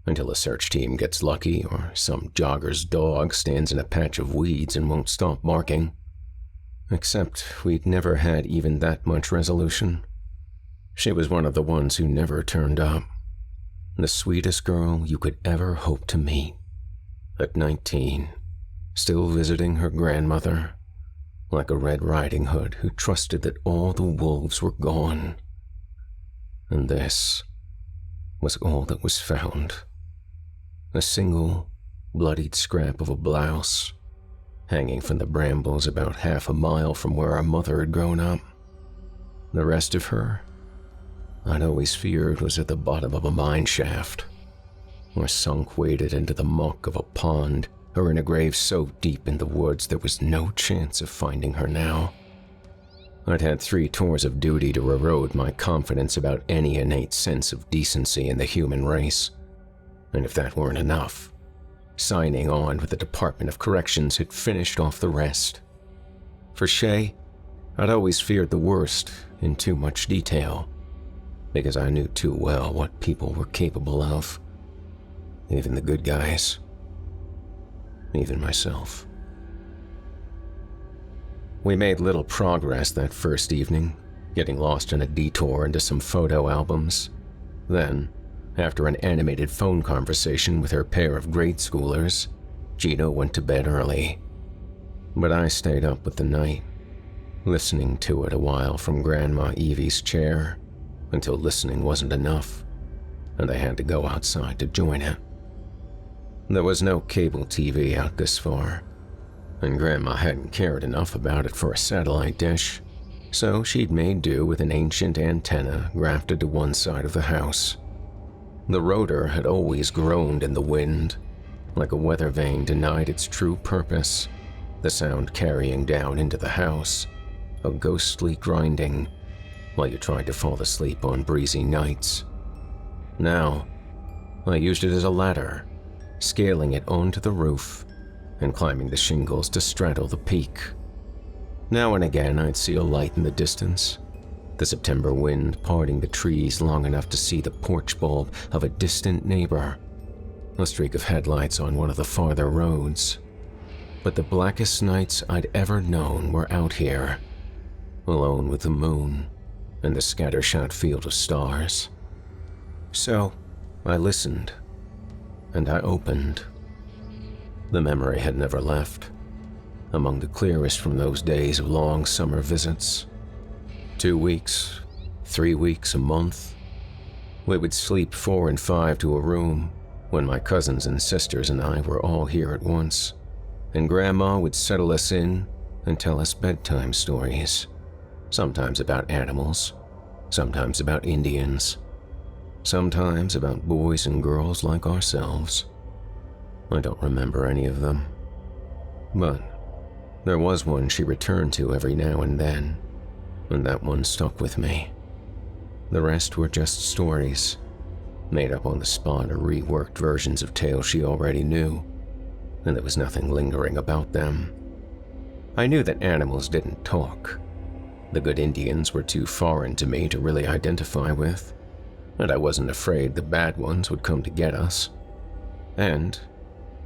Until a search team gets lucky or some jogger's dog stands in a patch of weeds and won't stop barking. Except we'd never had even that much resolution. She was one of the ones who never turned up. The sweetest girl you could ever hope to meet. At 19, still visiting her grandmother, like a Red Riding Hood who trusted that all the wolves were gone. And this was all that was found. A single, bloodied scrap of a blouse, hanging from the brambles about half a mile from where our mother had grown up. The rest of her, I'd always feared was at the bottom of a mine shaft, or sunk waded into the muck of a pond, or in a grave so deep in the woods there was no chance of finding her now. I'd had 3 tours of duty to erode my confidence about any innate sense of decency in the human race. And if that weren't enough, signing on with the Department of Corrections had finished off the rest. For Shay, I'd always feared the worst in too much detail, because I knew too well what people were capable of. Even the good guys. Even myself. We made little progress that first evening, getting lost in a detour into some photo albums. Then, after an animated phone conversation with her pair of grade schoolers, Gino went to bed early. But I stayed up with the night, listening to it a while from Grandma Evie's chair, until listening wasn't enough, and I had to go outside to join it. There was no cable TV out this far, and Grandma hadn't cared enough about it for a satellite dish, so she'd made do with an ancient antenna grafted to one side of the house. The rotor had always groaned in the wind, like a weather vane denied its true purpose, the sound carrying down into the house, a ghostly grinding, while you tried to fall asleep on breezy nights. Now, I used it as a ladder, scaling it onto the roof and climbing the shingles to straddle the peak. Now and again I'd see a light in the distance, the September wind parting the trees long enough to see the porch bulb of a distant neighbor, a streak of headlights on one of the farther roads. But the blackest nights I'd ever known were out here, alone with the moon and the scattershot field of stars. So I listened, and I opened. The memory had never left, among the clearest from those days of long summer visits. 2 weeks, 3 weeks, a month. We would sleep 4 and 5 to a room when my cousins and sisters and I were all here at once, and Grandma would settle us in and tell us bedtime stories, sometimes about animals, sometimes about Indians, sometimes about boys and girls like ourselves. I don't remember any of them, but there was one she returned to every now and then, and that one stuck with me. The rest were just stories, made up on the spot or reworked versions of tales she already knew, and there was nothing lingering about them. I knew that animals didn't talk. The good Indians were too foreign to me to really identify with, and I wasn't afraid the bad ones would come to get us. And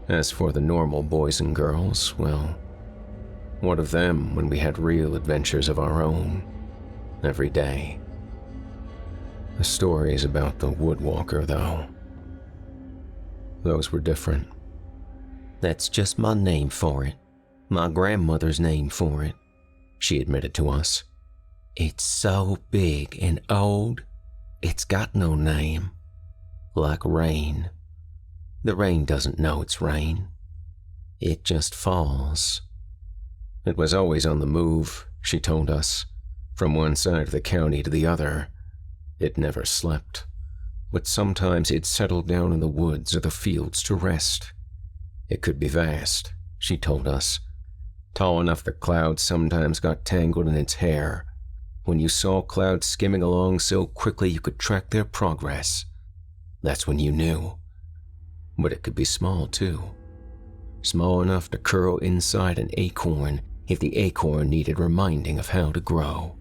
as for the normal boys and girls, well, what of them when we had real adventures of our own, every day? The stories about the woodwalker, though, those were different. That's just my name for it. My grandmother's name for it, she admitted to us. It's so big and old, it's got no name. Like rain. The rain doesn't know it's rain. It just falls It was always on the move, she told us, from one side of the county to the other. It never slept, but sometimes it settled down in the woods or the fields to rest. It could be vast, she told us, tall enough the clouds sometimes got tangled in its hair. When you saw clouds skimming along so quickly you could track their progress, that's when you knew. But it could be small too, small enough to curl inside an acorn if the acorn needed reminding of how to grow.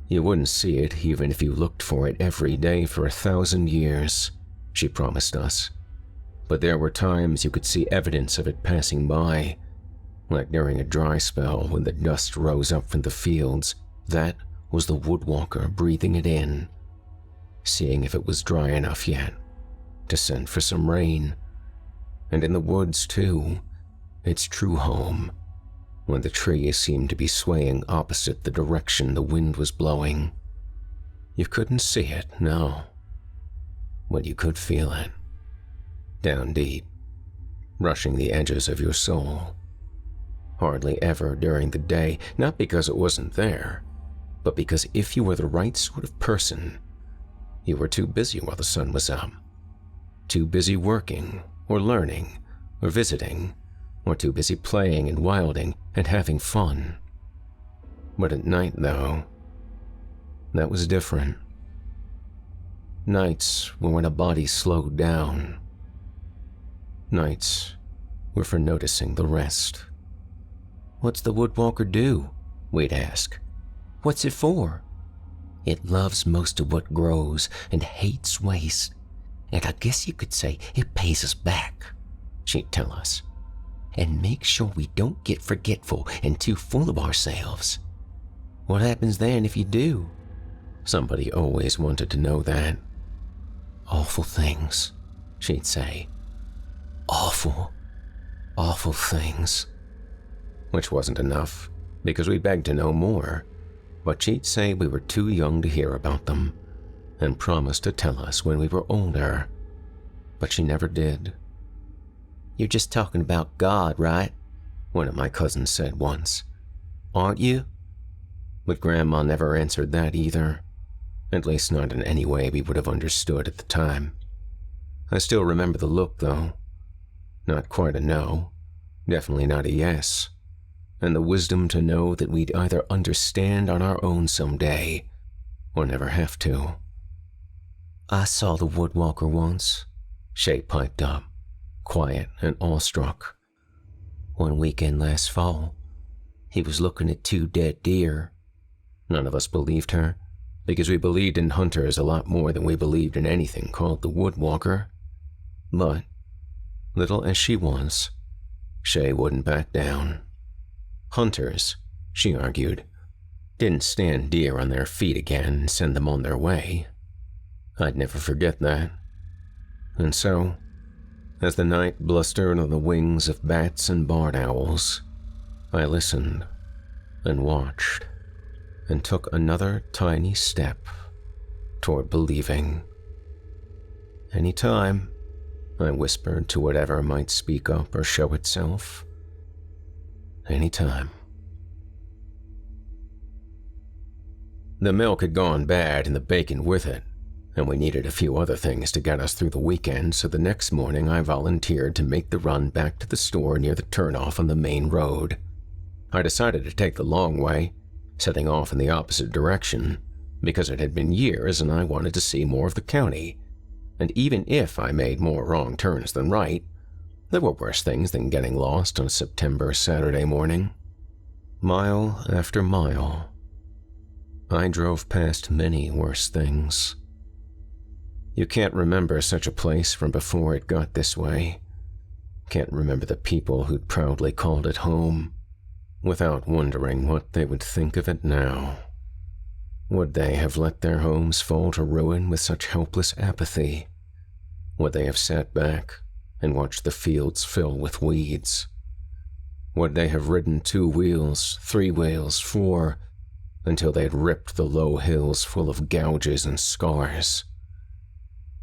You wouldn't see it even if you looked for it every day for 1,000 years, she promised us. But there were times you could see evidence of it passing by, like during a dry spell when the dust rose up from the fields. That was the woodwalker breathing it in, seeing if it was dry enough yet to send for some rain. And in the woods too, its true home, when the trees seemed to be swaying opposite the direction the wind was blowing. You couldn't see it, no, but you could feel it, down deep, rushing the edges of your soul. Hardly ever during the day, not because it wasn't there, but because if you were the right sort of person, you were too busy while the sun was up, too busy working or learning or visiting, or too busy playing and wilding and having fun. But at night, though, that was different. Nights were when a body slowed down. Nights were for noticing the rest. "What's the woodwalker do?" we'd ask. "What's it for?" "It loves most of what grows and hates waste. And I guess you could say it pays us back," she'd tell us. "And make sure we don't get forgetful and too full of ourselves." "What happens then if you do?" Somebody always wanted to know that. "Awful things," she'd say. "Awful, awful things." Which wasn't enough, because we begged to know more, but she'd say we were too young to hear about them, and promised to tell us when we were older. But she never did. "You're just talking about God, right?" one of my cousins said once. "Aren't you?" But Grandma never answered that either, at least not in any way we would have understood at the time. I still remember the look, though. Not quite a no, definitely not a yes, and the wisdom to know that we'd either understand on our own someday, or never have to. "I saw the woodwalker once," Shay piped up, quiet and awestruck. "One weekend last fall, he was looking at 2 dead deer." None of us believed her, because we believed in hunters a lot more than we believed in anything called the woodwalker. But, little as she was, Shay wouldn't back down. Hunters, she argued, didn't stand deer on their feet again and send them on their way. I'd never forget that. And so, as the night blustered on the wings of bats and barred owls, I listened and watched and took another tiny step toward believing. "Anytime," I whispered to whatever might speak up or show itself. "Anytime." The milk had gone bad and the bacon with it, and we needed a few other things to get us through the weekend, so the next morning I volunteered to make the run back to the store near the turnoff on the main road. I decided to take the long way, setting off in the opposite direction, because it had been years and I wanted to see more of the county, and even if I made more wrong turns than right, there were worse things than getting lost on a September Saturday morning. Mile after mile, I drove past many worse things. You can't remember such a place from before it got this way. Can't remember the people who'd proudly called it home, without wondering what they would think of it now. Would they have let their homes fall to ruin with such helpless apathy? Would they have sat back and watched the fields fill with weeds? Would they have ridden 2 wheels, 3 wheels, 4, until they had ripped the low hills full of gouges and scars?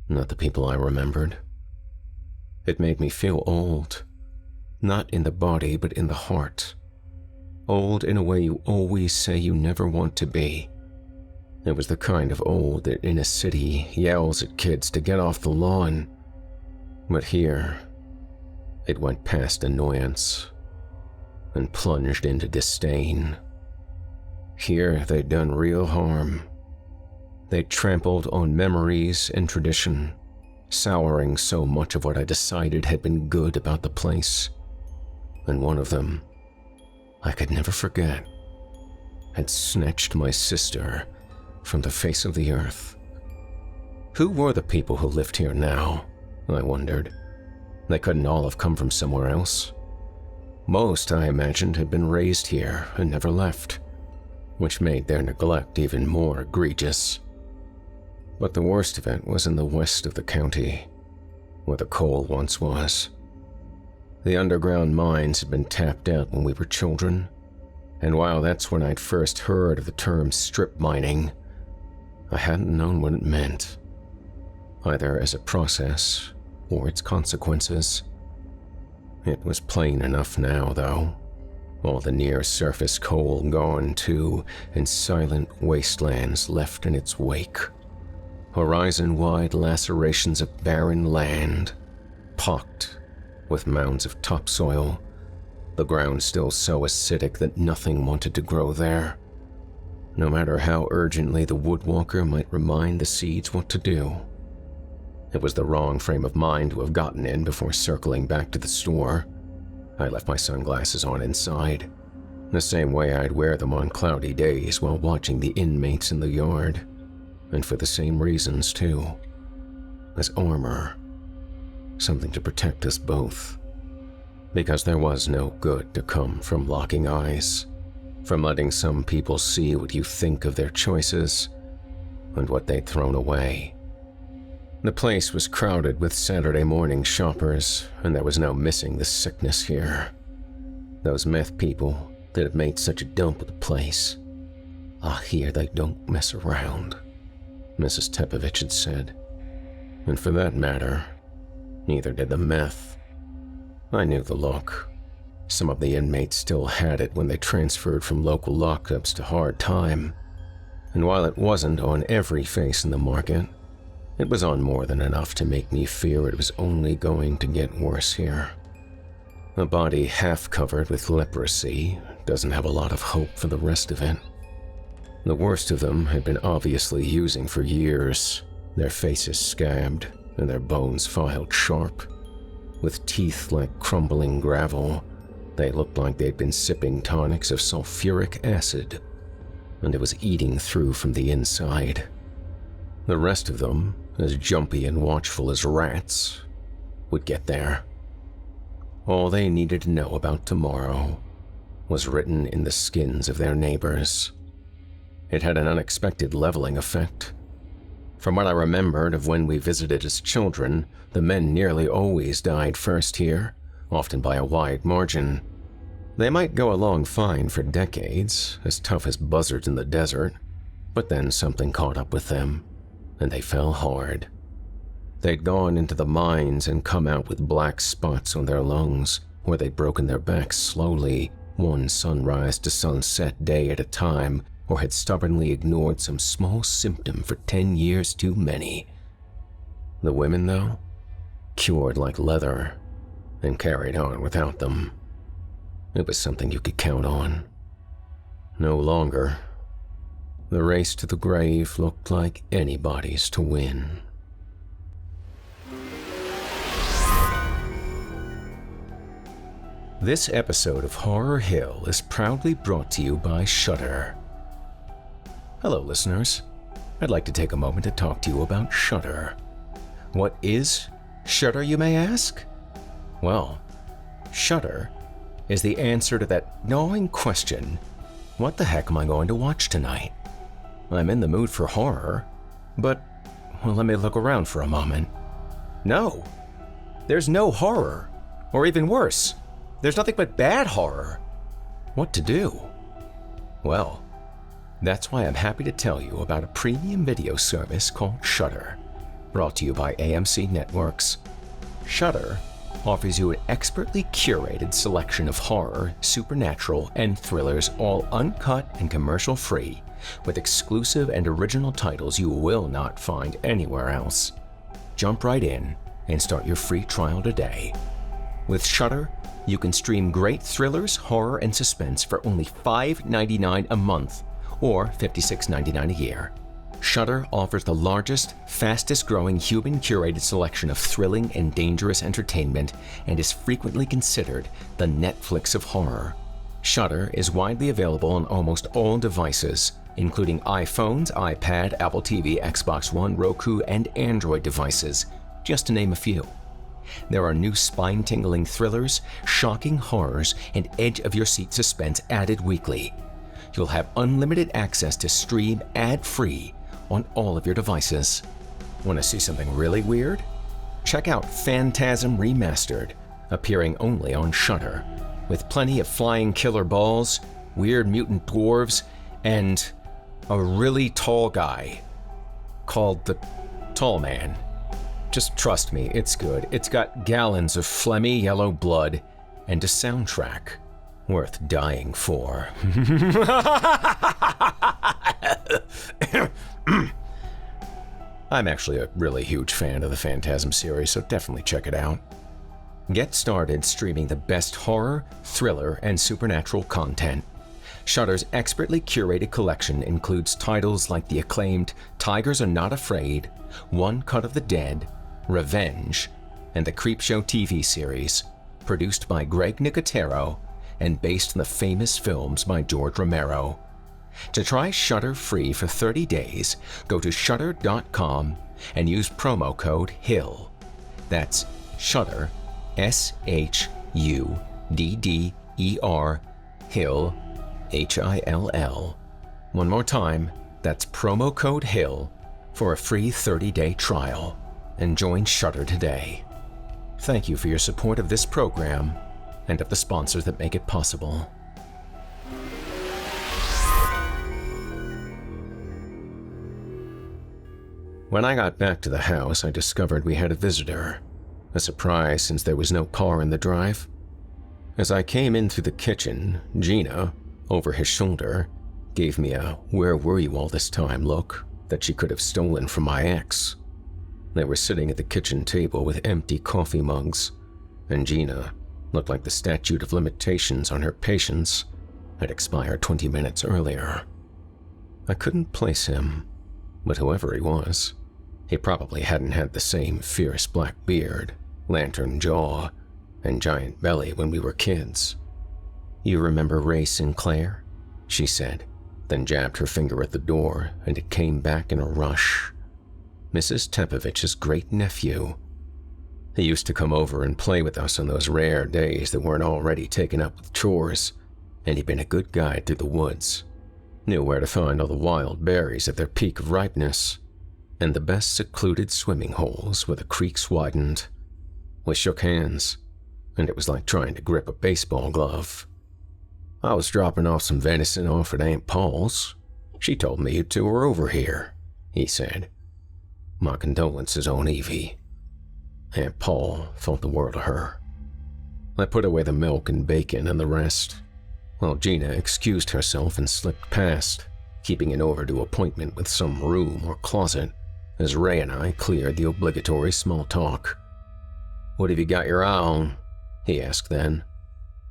Not the people I remembered. It made me feel old, not in the body but in the heart. Old in a way you always say you never want to be. It was the kind of old that in a city yells at kids to get off the lawn. But here, it went past annoyance and plunged into disdain. Here they'd done real harm. They trampled on memories and tradition, souring so much of what I decided had been good about the place. And one of them, I could never forget, had snatched my sister from the face of the earth. Who were the people who lived here now? I wondered. They couldn't all have come from somewhere else. Most, I imagined, had been raised here and never left, which made their neglect even more egregious. But the worst of it was in the west of the county, where the coal once was. The underground mines had been tapped out when we were children, and while that's when I'd first heard of the term strip mining, I hadn't known what it meant, either as a process or its consequences. It was plain enough now, though. All the near-surface coal gone too, and silent wastelands left in its wake. Horizon-wide lacerations of barren land, pocked with mounds of topsoil, the ground still so acidic that nothing wanted to grow there, no matter how urgently the woodwalker might remind the seeds what to do. It was the wrong frame of mind to have gotten in before circling back to the store. I left my sunglasses on inside, the same way I'd wear them on cloudy days while watching the inmates in the yard, and for the same reasons too, as armor, something to protect us both. Because there was no good to come from locking eyes, from letting some people see what you think of their choices and what they'd thrown away. The place was crowded with Saturday morning shoppers, and there was no missing the sickness here. Those meth people that had made such a dump of the place. Here they don't mess around, Mrs. Tepovich had said. And for that matter, neither did the meth. I knew the look. Some of the inmates still had it when they transferred from local lockups to hard time. And while it wasn't on every face in the market, it was on more than enough to make me fear it was only going to get worse here. A body half covered with leprosy doesn't have a lot of hope for the rest of it. The worst of them had been obviously using for years, their faces scabbed and their bones filed sharp. With teeth like crumbling gravel, they looked like they'd been sipping tonics of sulfuric acid, and it was eating through from the inside. The rest of them, as jumpy and watchful as rats, would get there. All they needed to know about tomorrow was written in the skins of their neighbors. It had an unexpected leveling effect. From what I remembered of when we visited as children, the men nearly always died first here, often by a wide margin. They might go along fine for decades, as tough as buzzards in the desert, but then something caught up with them, and they fell hard. They'd gone into the mines and come out with black spots on their lungs, where they'd broken their backs slowly, one sunrise to sunset day at a time, or had stubbornly ignored some small symptom for 10 years too many. The women, though, cured like leather and carried on without them. It was something you could count on. No longer. The race to the grave looked like anybody's to win. This episode of Horror Hill is proudly brought to you by Shudder. Hello, listeners. I'd like to take a moment to talk to you about Shudder. What is Shudder, you may ask? Well, Shudder is the answer to that gnawing question, what the heck am I going to watch tonight? I'm in the mood for horror, but let me look around for a moment. No, there's no horror, or even worse, there's nothing but bad horror. What to do? Well, that's why I'm happy to tell you about a premium video service called Shudder, brought to you by AMC Networks. Shudder offers you an expertly curated selection of horror, supernatural, and thrillers, all uncut and commercial-free, with exclusive and original titles you will not find anywhere else. Jump right in and start your free trial today. With Shudder, you can stream great thrillers, horror, and suspense for only $5.99 a month or $56.99 a year. Shudder offers the largest, fastest-growing human-curated selection of thrilling and dangerous entertainment and is frequently considered the Netflix of horror. Shudder is widely available on almost all devices, including iPhones, iPad, Apple TV, Xbox One, Roku, and Android devices, just to name a few. There are new spine-tingling thrillers, shocking horrors, and edge-of-your-seat suspense added weekly. You'll have unlimited access to stream ad-free on all of your devices. Want to see something really weird? Check out Phantasm Remastered, appearing only on Shudder, with plenty of flying killer balls, weird mutant dwarves, and a really tall guy called the Tall Man. Just trust me, it's good. It's got gallons of phlegmy yellow blood and a soundtrack worth dying for. I'm actually a really huge fan of the Phantasm series, so definitely check it out. Get started streaming the best horror, thriller, and supernatural content. Shudder's expertly curated collection includes titles like the acclaimed Tigers Are Not Afraid, One Cut of the Dead, Revenge, and the Creepshow TV series, produced by Greg Nicotero and based on the famous films by George Romero. To try Shudder free for 30 days, go to shudder.com and use promo code HILL. That's Shudder, SHUDDER, HILL, HILL. One more time, that's promo code HILL for a free 30-day trial. And join Shudder today. Thank you for your support of this program and of the sponsors that make it possible. When I got back to the house, I discovered we had a visitor. A surprise since there was no car in the drive. As I came in through the kitchen, Gina, over his shoulder, gave me a "where were you all this time" look that she could have stolen from my ex. They were sitting at the kitchen table with empty coffee mugs, and Gina looked like the statute of limitations on her patience had expired 20 minutes earlier. I couldn't place him, but whoever he was, he probably hadn't had the same fierce black beard, lantern jaw, and giant belly when we were kids. "You remember Ray Sinclair?" she said, then jabbed her finger at the door, and it came back in a rush. Mrs. Tepovich's great-nephew. He used to come over and play with us on those rare days that weren't already taken up with chores, and he'd been a good guide through the woods. Knew where to find all the wild berries at their peak of ripeness, and the best secluded swimming holes where the creeks widened. We shook hands, and it was like trying to grip a baseball glove. "I was dropping off some venison off at Aunt Paul's. She told me you two were over here," he said. "My condolences on Evie." Aunt Paul thought the world of her. I put away the milk and bacon and the rest, while Gina excused herself and slipped past, keeping an overdue appointment with some room or closet, as Ray and I cleared the obligatory small talk. "What have you got your eye on?" he asked then.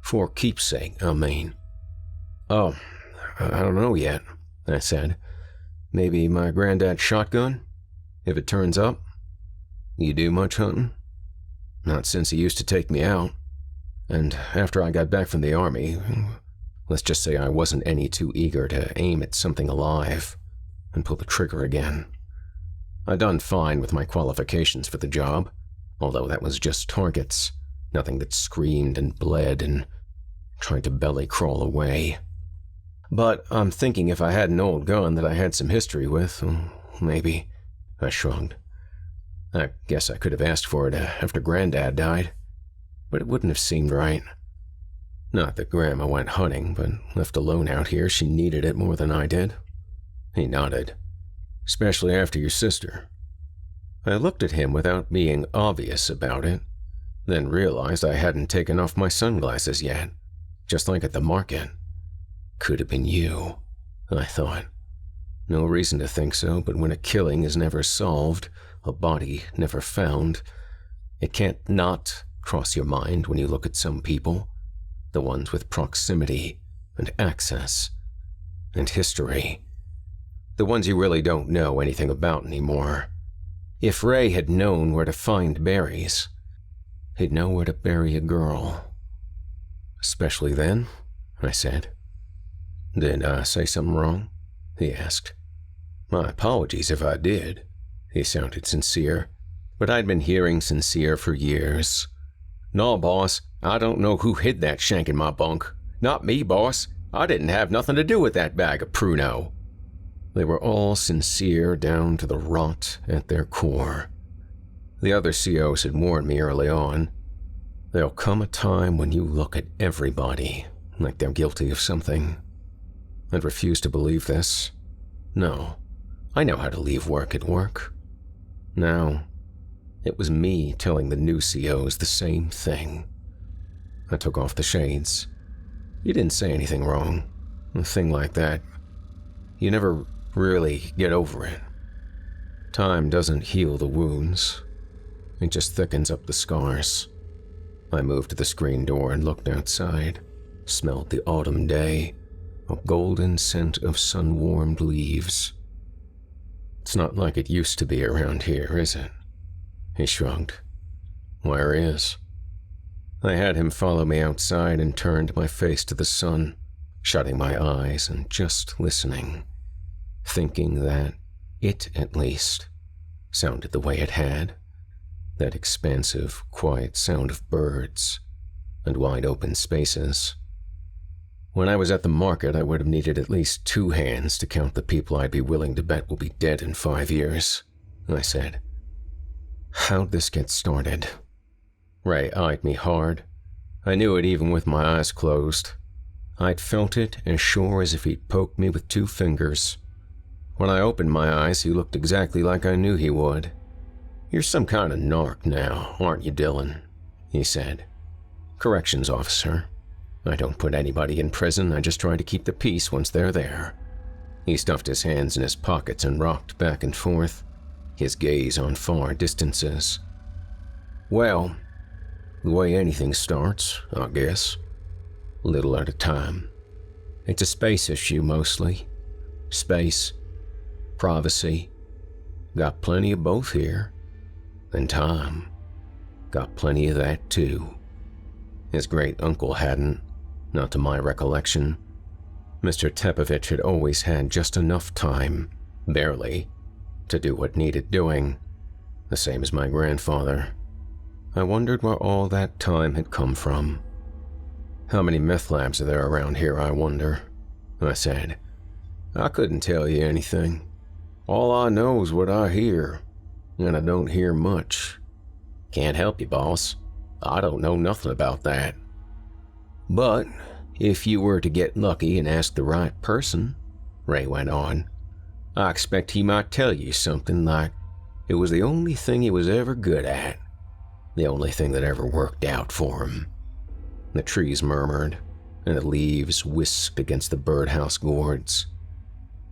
"For keepsake, I mean." "Oh, I don't know yet," I said. "Maybe my granddad's shotgun? If it turns up." "You do much hunting?" "Not since he used to take me out. And after I got back from the army, let's just say I wasn't any too eager to aim at something alive and pull the trigger again. I done fine with my qualifications for the job, although that was just targets, nothing that screamed and bled and tried to belly crawl away. But I'm thinking if I had an old gun that I had some history with, maybe." I shrugged. "I guess I could have asked for it after Granddad died, but it wouldn't have seemed right. Not that Grandma went hunting, but left alone out here, she needed it more than I did." He nodded. "Especially after your sister." I looked at him without being obvious about it, then realized I hadn't taken off my sunglasses yet, just like at the market. Could have been you, I thought. No reason to think so, but when a killing is never solved, a body never found, it can't not cross your mind when you look at some people, the ones with proximity and access and history, the ones you really don't know anything about anymore. If Ray had known where to find berries, he'd know where to bury a girl. Especially then, I said. Did I say something wrong? He asked. My apologies if I did. He sounded sincere, but I'd been hearing sincere for years. No, boss, I don't know who hid that shank in my bunk. Not me, boss. I didn't have nothing to do with that bag of pruno. They were all sincere down to the rot at their core. The other COs had warned me early on. There'll come a time when you look at everybody like they're guilty of something. I'd refused to believe this. No, I know how to leave work at work. Now, it was me telling the new COs the same thing. I took off the shades. You didn't say anything wrong. A thing like that. You never really get over it. Time doesn't heal the wounds. It just thickens up the scars. I moved to the screen door and looked outside. Smelled the autumn day, a golden scent of sun-warmed leaves. It's not like it used to be around here, is it? He shrugged. Where is? I had him follow me outside and turned my face to the sun, shutting my eyes and just listening, thinking that it, at least, sounded the way it had. That expansive, quiet sound of birds and wide open spaces. When I was at the market, I would have needed at least 2 hands to count the people I'd be willing to bet will be dead in 5 years, I said. How'd this get started? Ray eyed me hard. I knew it even with my eyes closed. I'd felt it as sure as if he'd poked me with 2 fingers. When I opened my eyes, he looked exactly like I knew he would. You're some kind of narc now, aren't you, Dylan? He said. Corrections officer. I don't put anybody in prison, I just try to keep the peace once they're there. He stuffed his hands in his pockets and rocked back and forth, his gaze on far distances. Well, the way anything starts, I guess. Little at a time. It's a space issue mostly. Space, privacy. Got plenty of both here. And time. Got plenty of that too. His great-uncle hadn't, not to my recollection. Mr. Tepovich had always had just enough time, barely, to do what needed doing, the same as my grandfather. I wondered where all that time had come from. How many meth labs are there around here, I wonder? I said. I couldn't tell you anything. All I know is what I hear, and I don't hear much. Can't help you, boss. I don't know nothing about that. But if you were to get lucky and ask the right person, Ray went on, I expect he might tell you something like it was the only thing he was ever good at, the only thing that ever worked out for him. The trees murmured, and the leaves whisked against the birdhouse gourds.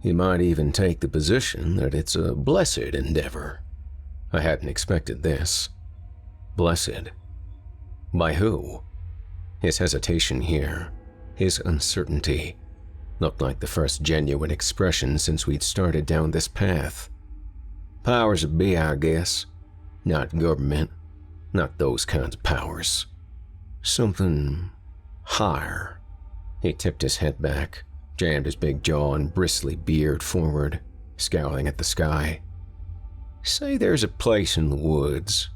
He might even take the position that it's a blessed endeavor. I hadn't expected this. Blessed. By who? His hesitation here, his uncertainty, looked like the first genuine expression since we'd started down this path. Powers that be, I guess. Not government. Not those kinds of powers. Something higher. He tipped his head back, jammed his big jaw and bristly beard forward, scowling at the sky. Say there's a place in the woods,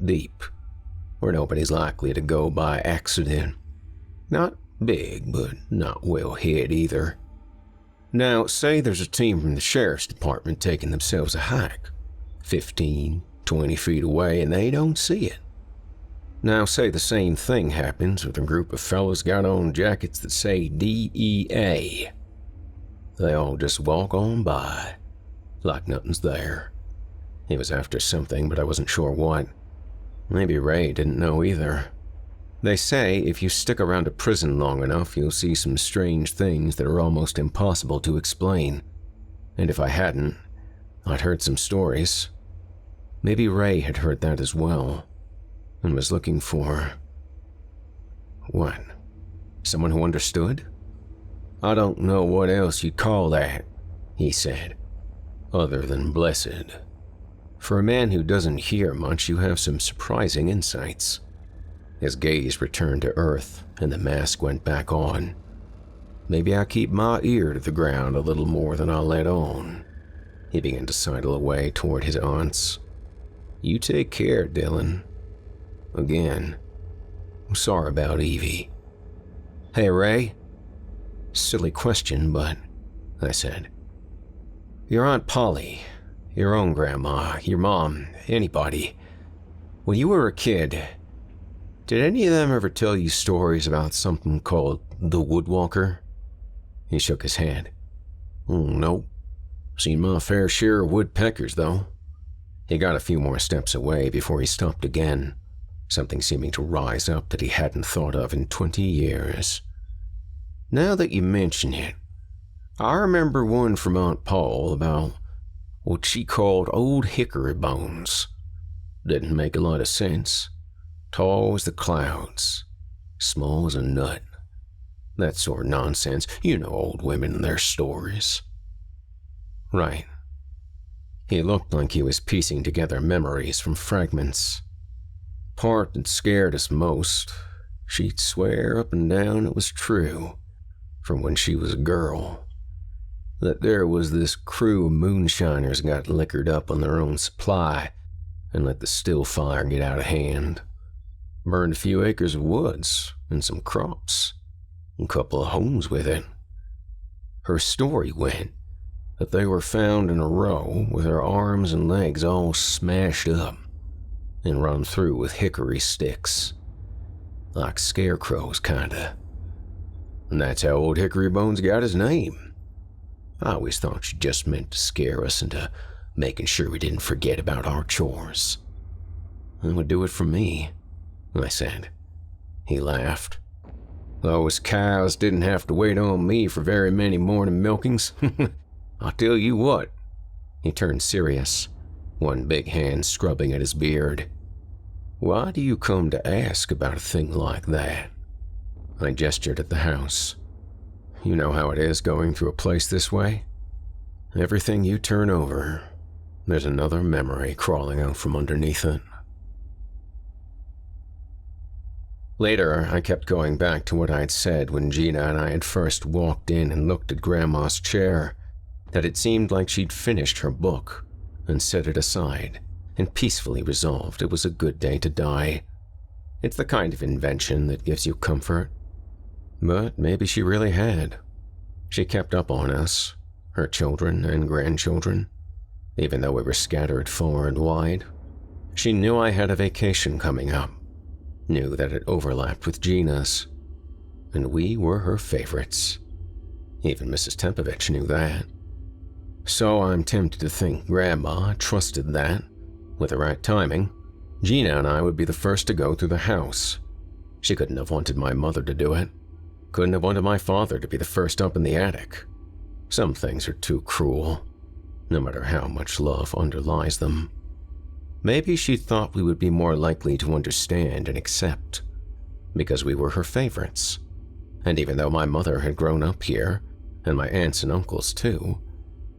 deep, where nobody's likely to go by accident. Not big, but not well hid either. Now, say there's a team from the sheriff's department taking themselves a hike, 15, 20 feet away, and they don't see it. Now, say the same thing happens with a group of fellas got on jackets that say DEA. They all just walk on by, like nothing's there. He was after something, but I wasn't sure what. Maybe Ray didn't know either. They say if you stick around a prison long enough, you'll see some strange things that are almost impossible to explain. And if I hadn't, I'd heard some stories. Maybe Ray had heard that as well, and was looking for... what? Someone who understood? I don't know what else you'd call that, he said, other than blessed. For a man who doesn't hear much, you have some surprising insights. His gaze returned to earth, and the mask went back on. Maybe I keep my ear to the ground a little more than I'll let on. He began to sidle away toward his aunts. You take care, Dylan. Again, I'm sorry about Evie. Hey, Ray. Silly question, but I said. Your Aunt Polly, your own grandma, your mom, anybody. When you were a kid, did any of them ever tell you stories about something called the Woodwalker? He shook his head. Nope. Seen my fair share of woodpeckers, though. He got a few more steps away before he stopped again, something seeming to rise up that he hadn't thought of in 20 years. Now that you mention it, I remember one from Aunt Paul about what she called old hickory bones. Didn't make a lot of sense. Tall as the clouds, small as a nut. That sort of nonsense. You know old women and their stories. Right. He looked like he was piecing together memories from fragments. Part that scared us most, she'd swear up and down it was true, from when she was a girl. That there was this crew of moonshiners got liquored up on their own supply and let the still fire get out of hand. Burned a few acres of woods and some crops, a couple of homes with it. Her story went that they were found in a row with their arms and legs all smashed up and run through with hickory sticks. Like scarecrows, kinda. And that's how old Hickory Bones got his name. I always thought she just meant to scare us into making sure we didn't forget about our chores. That would do it for me, I said. He laughed. Those cows didn't have to wait on me for very many morning milkings. I'll tell you what. He turned serious, one big hand scrubbing at his beard. Why do you come to ask about a thing like that? I gestured at the house. You know how it is going through a place this way? Everything you turn over, there's another memory crawling out from underneath it. Later, I kept going back to what I'd said when Gina and I had first walked in and looked at Grandma's chair, that it seemed like she'd finished her book and set it aside and peacefully resolved it was a good day to die. It's the kind of invention that gives you comfort. But maybe she really had. She kept up on us, her children and grandchildren, even though we were scattered far and wide. She knew I had a vacation coming up, knew that it overlapped with Gina's, and we were her favorites. Even Mrs. Tempovich knew that. So I'm tempted to think Grandma trusted that, with the right timing, Gina and I would be the first to go through the house. She couldn't have wanted my mother to do it. Couldn't have wanted my father to be the first up in the attic. Some things are too cruel, no matter how much love underlies them. Maybe she thought we would be more likely to understand and accept, because we were her favorites. And even though my mother had grown up here, and my aunts and uncles too,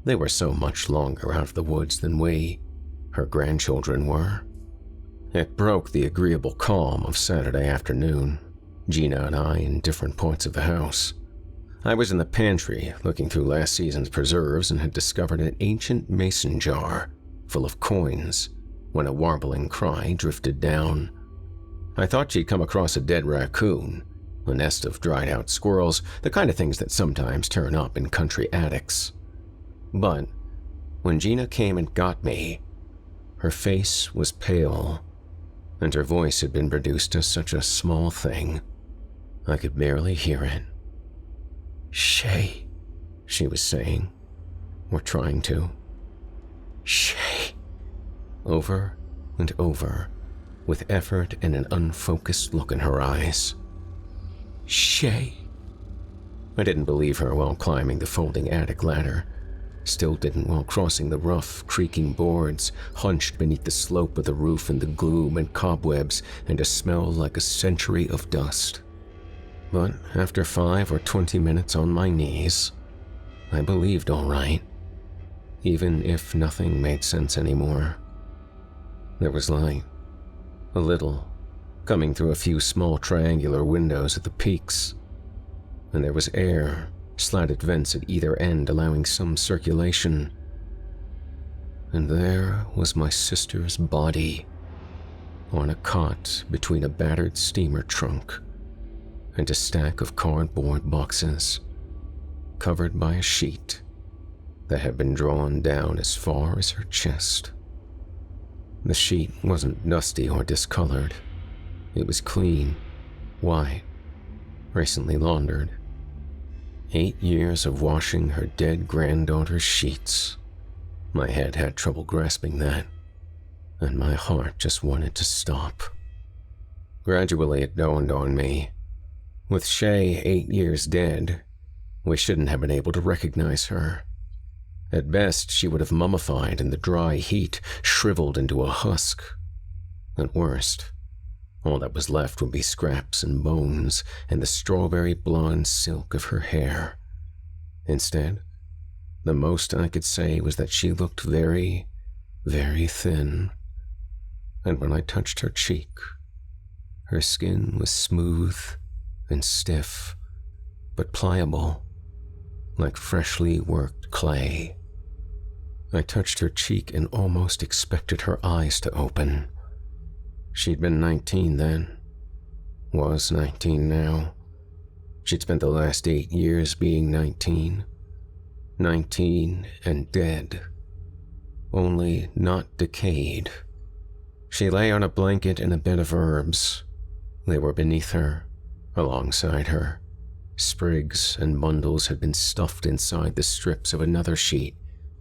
they were so much longer out of the woods than we, her grandchildren, were. It broke the agreeable calm of Saturday afternoon, Gina and I in different parts of the house. I was in the pantry looking through last season's preserves and had discovered an ancient mason jar full of coins when a warbling cry drifted down. I thought she'd come across a dead raccoon, a nest of dried-out squirrels, the kind of things that sometimes turn up in country attics. But when Gina came and got me, her face was pale, and her voice had been reduced to such a small thing, I could barely hear it. Shay, she was saying, or trying to. Shay. Over and over, with effort and an unfocused look in her eyes. "Shay." I didn't believe her while climbing the folding attic ladder. Still didn't while crossing the rough, creaking boards, hunched beneath the slope of the roof in the gloom and cobwebs and a smell like a century of dust. But after 5 or 20 minutes on my knees, I believed all right, even if nothing made sense anymore. There was light, a little, coming through a few small triangular windows at the peaks, and there was air, slatted vents at either end allowing some circulation. And there was my sister's body, on a cot between a battered steamer trunk and a stack of cardboard boxes, covered by a sheet that had been drawn down as far as her chest. The sheet wasn't dusty or discolored. It was clean, white, recently laundered. 8 years of washing her dead granddaughter's sheets. My head had trouble grasping that, and my heart just wanted to stop. Gradually it dawned on me. With Shay 8 years dead, we shouldn't have been able to recognize her. At best, she would have mummified in the dry heat, shriveled into a husk. At worst, all that was left would be scraps and bones and the strawberry blonde silk of her hair. Instead, the most I could say was that she looked very, very thin. And when I touched her cheek, her skin was smooth and stiff, but pliable, like freshly worked clay. I touched her cheek and almost expected her eyes to open. She'd been 19 then. Was 19 now. She'd spent the last 8 years being 19. 19 and dead. Only not decayed. She lay on a blanket in a bed of herbs. They were beneath her, alongside her. Sprigs and bundles had been stuffed inside the strips of another sheet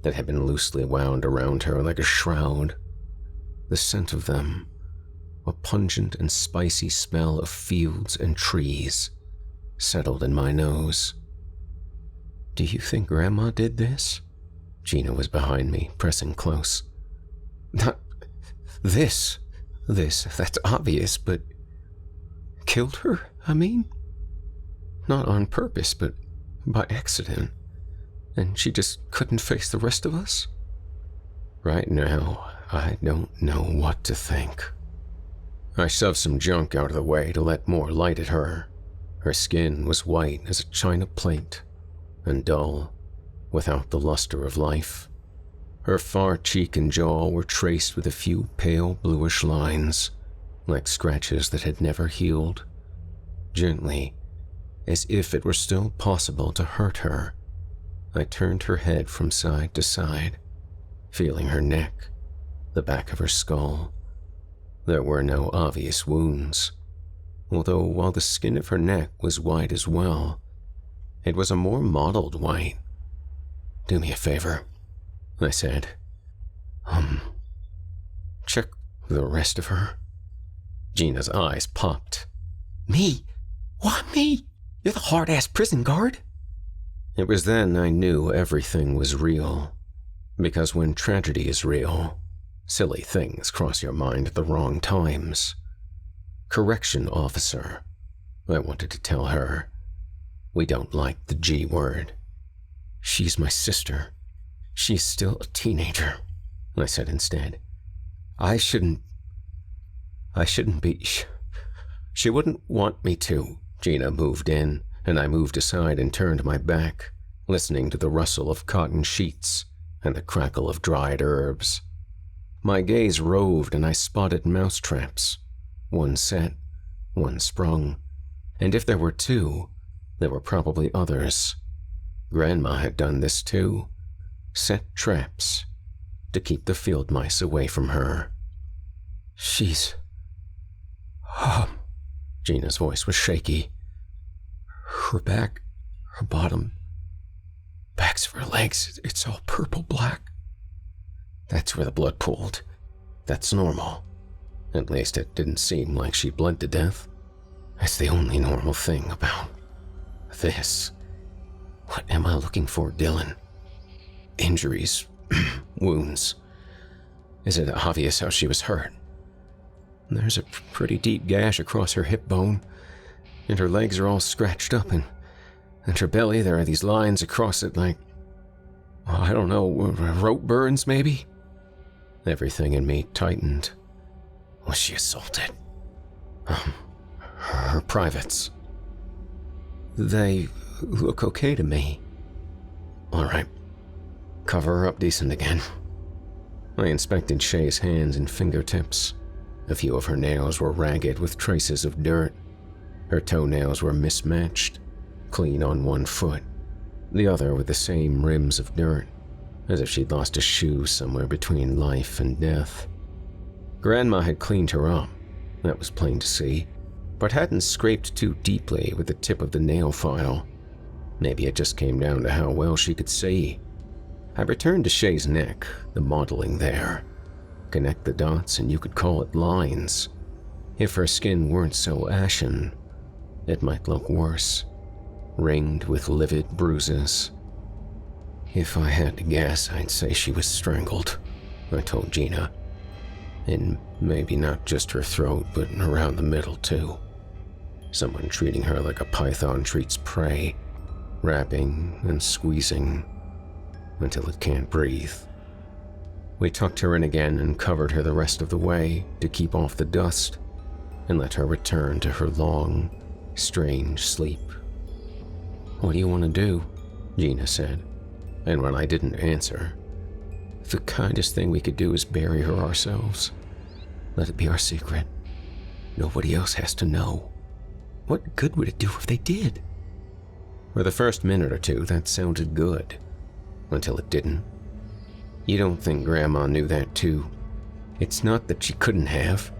that had been loosely wound around her like a shroud. The scent of them, a pungent and spicy smell of fields and trees, settled in my nose. "Do you think Grandma did this?" Gina was behind me, pressing close. "Not this, that's obvious, but killed her, I mean? Not on purpose, but by accident. And she just couldn't face the rest of us?" Right now, I don't know what to think. I shoved some junk out of the way to let more light at her. Her skin was white as a china plate, and dull, without the luster of life. Her far cheek and jaw were traced with a few pale bluish lines, like scratches that had never healed. Gently, as if it were still possible to hurt her, I turned her head from side to side, feeling her neck, the back of her skull. There were no obvious wounds, although while the skin of her neck was white as well, it was a more mottled white. "Do me a favor," I said. Check the rest of her." Gina's eyes popped. "Me? Why me? You're the hard-ass prison guard." It was then I knew everything was real, because when tragedy is real, silly things cross your mind at the wrong times. "Correction officer," I wanted to tell her. We don't like the G word. "She's my sister. She's still a teenager," I said instead. I shouldn't be. She wouldn't want me to." Gina moved in, and I moved aside and turned my back, listening to the rustle of cotton sheets and the crackle of dried herbs. My gaze roved and I spotted mousetraps. One set, one sprung, and if there were two, there were probably others. Grandma had done this too, set traps to keep the field mice away from her. "She's... Gina's voice was shaky. "Her back, her bottom, backs of her legs, it's all purple-black. That's where the blood pooled. That's normal. At least it didn't seem like she bled to death. It's the only normal thing about this. What am I looking for, Dylan? Injuries, wounds. Is it obvious how she was hurt? There's a pretty deep gash across her hip bone, and her legs are all scratched up, and her belly, there are these lines across it like, I don't know, rope burns maybe? Everything in me tightened. Was she assaulted? Her privates. They look okay to me. All right, cover her up decent again. I inspected Shay's hands and fingertips. A few of her nails were ragged with traces of dirt. Her toenails were mismatched, clean on one foot, the other with the same rims of dirt, as if she'd lost a shoe somewhere between life and death. Grandma had cleaned her up, that was plain to see, but hadn't scraped too deeply with the tip of the nail file. Maybe it just came down to how well she could see. I returned to Shay's neck, the modeling there. Connect the dots and you could call it lines. If her skin weren't so ashen, it might look worse, ringed with livid bruises. If I had to guess, I'd say she was strangled, I told Gina. And maybe not just her throat, but around the middle too. Someone treating her like a python treats prey, wrapping and squeezing until it can't breathe. We tucked her in again and covered her the rest of the way to keep off the dust and let her return to her long, strange sleep. What do you want to do? Gina said, and when I didn't answer, the kindest thing we could do is bury her ourselves. Let it be our secret. Nobody else has to know. What good would it do if they did? For the first minute or two, that sounded good, until it didn't. You don't think Grandma knew that too? It's not that she couldn't have.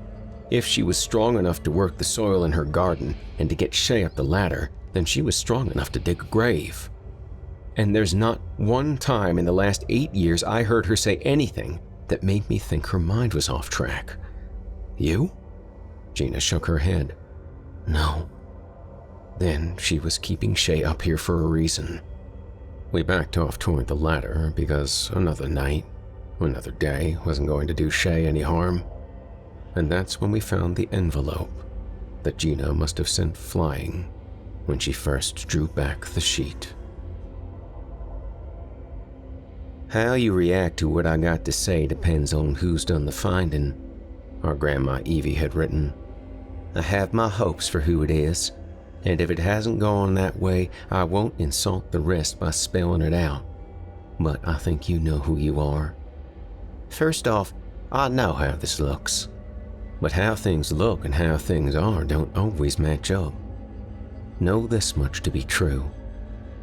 If she was strong enough to work the soil in her garden and to get Shay up the ladder, then she was strong enough to dig a grave. And there's not one time in the last 8 years I heard her say anything that made me think her mind was off track. You? Gina shook her head. No. Then she was keeping Shay up here for a reason. We backed off toward the ladder because another night, another day wasn't going to do Shay any harm. And that's when we found the envelope that Gina must have sent flying when she first drew back the sheet. How you react to what I got to say depends on who's done the finding, our Grandma Evie had written. I have my hopes for who it is, and if it hasn't gone that way, I won't insult the rest by spelling it out. But I think you know who you are. First off, I know how this looks. But how things look and how things are don't always match up. Know this much to be true.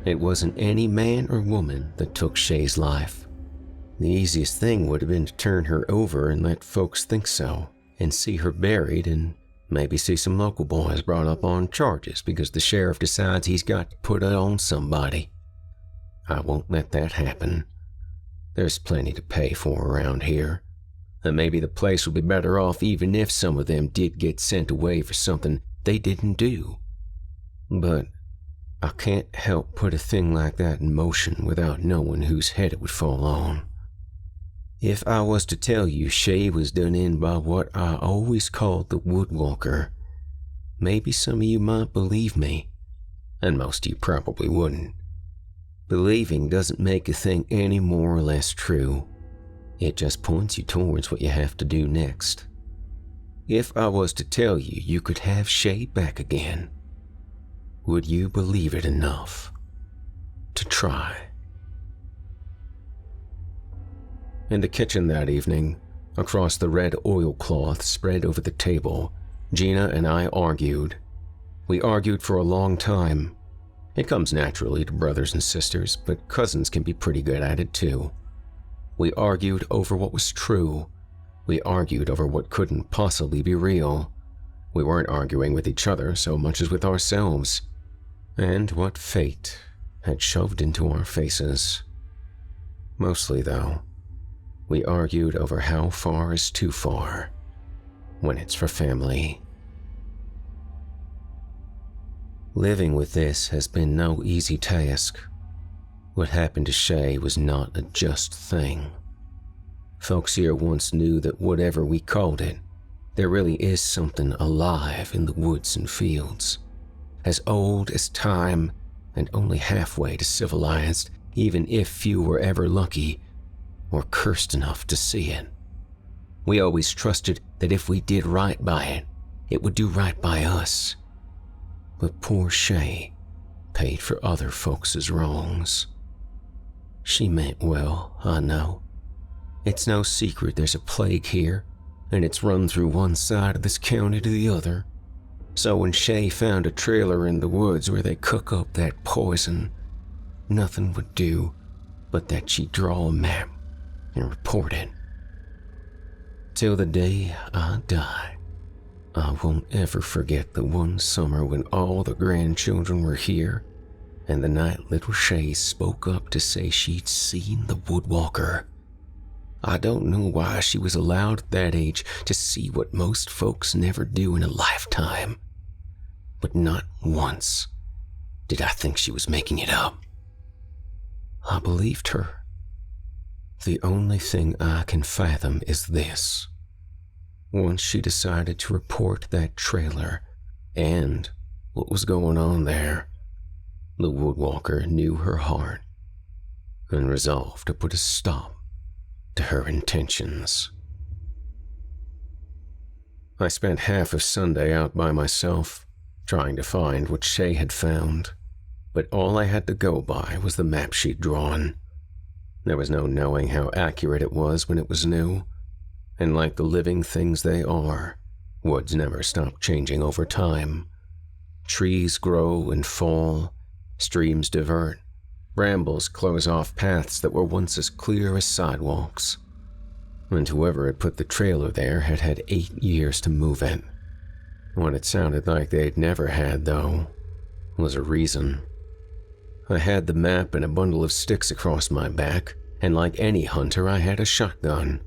It wasn't any man or woman that took Shay's life. The easiest thing would have been to turn her over and let folks think so, and see her buried and maybe see some local boys brought up on charges because the sheriff decides he's got to put it on somebody. I won't let that happen. There's plenty to pay for around here, and maybe the place will be better off even if some of them did get sent away for something they didn't do. But I can't help put a thing like that in motion without knowing whose head it would fall on. If I was to tell you Shay was done in by what I always called the woodwalker, maybe some of you might believe me, and most of you probably wouldn't. Believing doesn't make a thing any more or less true. It just points you towards what you have to do next. If I was to tell you you could have Shay back again, would you believe it enough to try? In the kitchen that evening, across the red oilcloth spread over the table, Gina and I argued. We argued for a long time. It comes naturally to brothers and sisters, but cousins can be pretty good at it too. We argued over what was true. We argued over what couldn't possibly be real. We weren't arguing with each other so much as with ourselves, and what fate had shoved into our faces. Mostly, though, we argued over how far is too far, when it's for family. Living with this has been no easy task. What happened to Shay was not a just thing. Folks here once knew that whatever we called it, there really is something alive in the woods and fields, as old as time and only halfway to civilized, even if few were ever lucky or cursed enough to see it. We always trusted that if we did right by it, it would do right by us. But poor Shay paid for other folks' wrongs. She meant well, I know. It's no secret there's a plague here, and it's run through one side of this county to the other. So when Shay found a trailer in the woods where they cook up that poison, nothing would do but that she'd draw a map and report it. Till the day I die, I won't ever forget the one summer when all the grandchildren were here, and the night little Shay spoke up to say she'd seen the woodwalker. I don't know why she was allowed at that age to see what most folks never do in a lifetime, but not once did I think she was making it up. I believed her. The only thing I can fathom is this. Once she decided to report that trailer and what was going on there, the woodwalker knew her heart and resolved to put a stop to her intentions. I spent half of Sunday out by myself, trying to find what Shay had found, but all I had to go by was the map she'd drawn. There was no knowing how accurate it was when it was new, and like the living things they are, woods never stop changing over time. Trees grow and fall, streams divert, brambles close off paths that were once as clear as sidewalks. And whoever had put the trailer there had had 8 years to move it. What it sounded like they'd never had, though, was a reason. I had the map and a bundle of sticks across my back, and like any hunter, I had a shotgun.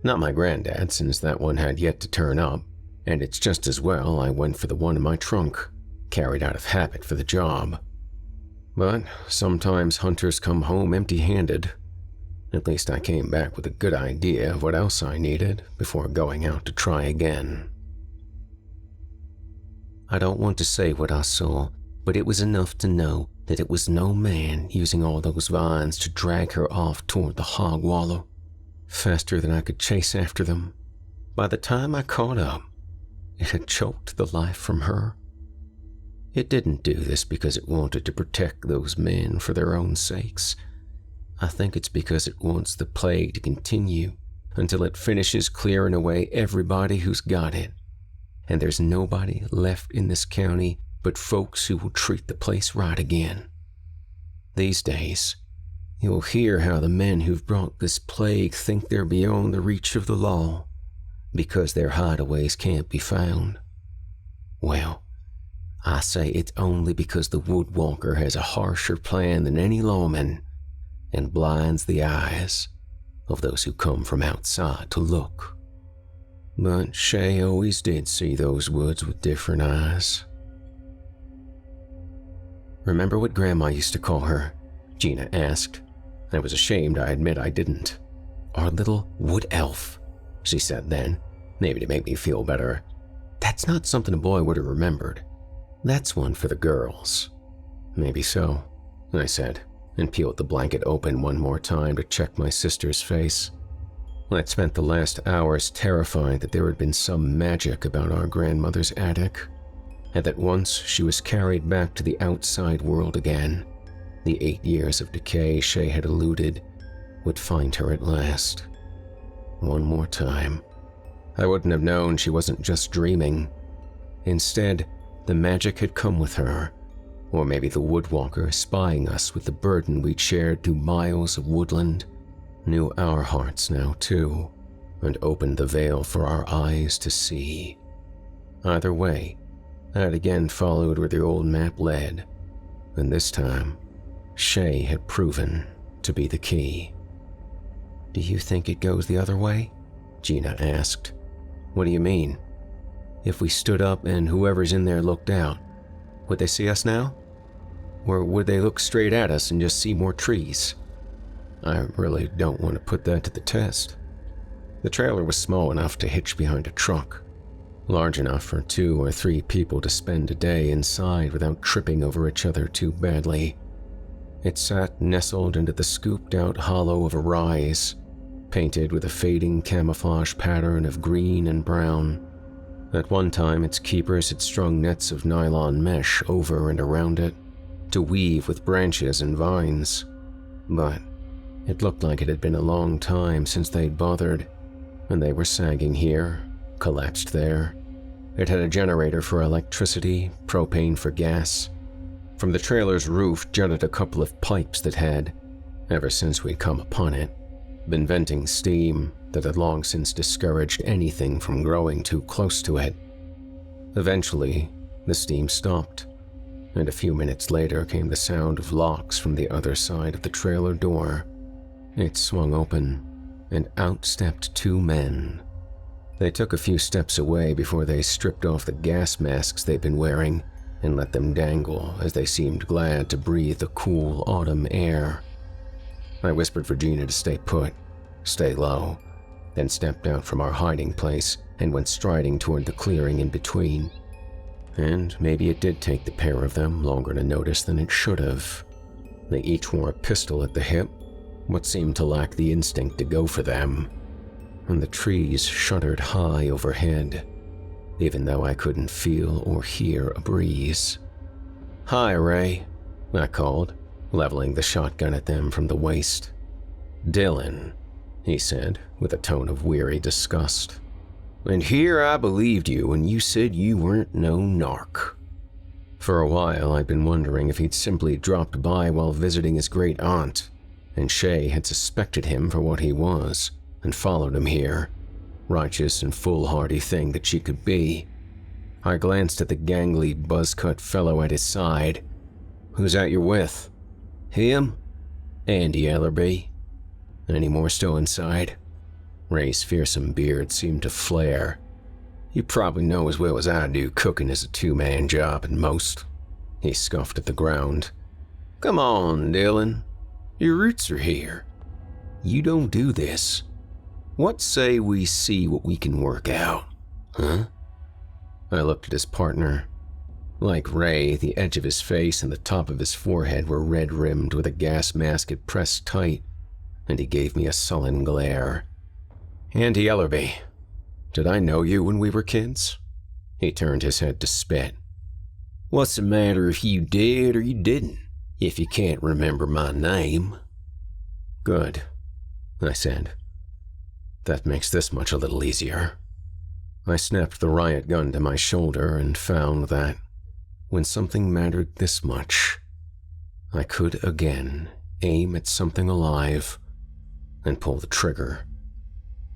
Not my granddad, since that one had yet to turn up, and it's just as well I went for the one in my trunk, carried out of habit for the job. But sometimes hunters come home empty-handed. At least I came back with a good idea of what else I needed before going out to try again. I don't want to say what I saw, but it was enough to know that it was no man using all those vines to drag her off toward the hog wallow, faster than I could chase after them. By the time I caught up, it had choked the life from her. It didn't do this because it wanted to protect those men for their own sakes. I think it's because it wants the plague to continue until it finishes clearing away everybody who's got it. And there's nobody left in this county but folks who will treat the place right again. These days, you'll hear how the men who've brought this plague think they're beyond the reach of the law because their hideaways can't be found. Well, I say it's only because the woodwalker has a harsher plan than any lawman and blinds the eyes of those who come from outside to look. But Shay always did see those woods with different eyes. Remember what Grandma used to call her? Gina asked. I was ashamed I admit I didn't. Our little wood elf, she said then, maybe to make me feel better. That's not something a boy would have remembered. That's one for the girls. Maybe so, I said, and peeled the blanket open one more time to check my sister's face. I'd spent the last hours terrified that there had been some magic about our grandmother's attic, and that once she was carried back to the outside world again, the 8 years of decay Shay had eluded would find her at last. One more time. I wouldn't have known she wasn't just dreaming. Instead, the magic had come with her, or maybe the woodwalker spying us with the burden we'd shared through miles of woodland knew our hearts now too, and opened the veil for our eyes to see. Either way, I'd again followed where the old map led, and this time, Shay had proven to be the key. Do you think it goes the other way? Gina asked. What do you mean? If we stood up and whoever's in there looked out, would they see us now? Or would they look straight at us and just see more trees? I really don't want to put that to the test. The trailer was small enough to hitch behind a truck, large enough for 2 or 3 people to spend a day inside without tripping over each other too badly. It sat nestled into the scooped-out hollow of a rise, painted with a fading camouflage pattern of green and brown. At one time, its keepers had strung nets of nylon mesh over and around it to weave with branches and vines, but it looked like it had been a long time since they'd bothered, and they were sagging here, collapsed there. It had a generator for electricity, propane for gas. From the trailer's roof jutted a couple of pipes that had, ever since we'd come upon it, been venting steam that had long since discouraged anything from growing too close to it. Eventually, the steam stopped, and a few minutes later came the sound of locks from the other side of the trailer door. It swung open, and out stepped 2 men. They took a few steps away before they stripped off the gas masks they'd been wearing and let them dangle as they seemed glad to breathe the cool autumn air. I whispered for Gina to stay put, stay low, then stepped out from our hiding place and went striding toward the clearing in between. And maybe it did take the pair of them longer to notice than it should have. They each wore a pistol at the hip, what seemed to lack the instinct to go for them, and the trees shuddered high overhead, even though I couldn't feel or hear a breeze. "Hi, Ray," I called, leveling the shotgun at them from the waist. "Dylan," he said, with a tone of weary disgust. "And here I believed you when you said you weren't no narc." For a while, I'd been wondering if he'd simply dropped by while visiting his great aunt, and Shay had suspected him for what he was and followed him here, righteous and foolhardy thing that she could be. I glanced at the gangly, buzz-cut fellow at his side. "Who's that you're with?" "Him? Andy Ellerby." "Any more still inside?" Ray's fearsome beard seemed to flare. "You probably know as well as I do cooking is a 2-man job at most." He scuffed at the ground. "Come on, Dylan. Your roots are here. You don't do this. What say we see what we can work out, huh?" I looked at his partner. Like Ray, the edge of his face and the top of his forehead were red-rimmed with a gas mask it pressed tight, and he gave me a sullen glare. "Andy Ellerby, did I know you when we were kids?" He turned his head to spit. "What's the matter if you did or you didn't, if you can't remember my name?" "Good," I said. "That makes this much a little easier." I snapped the riot gun to my shoulder and found that, when something mattered this much, I could again aim at something alive and pull the trigger.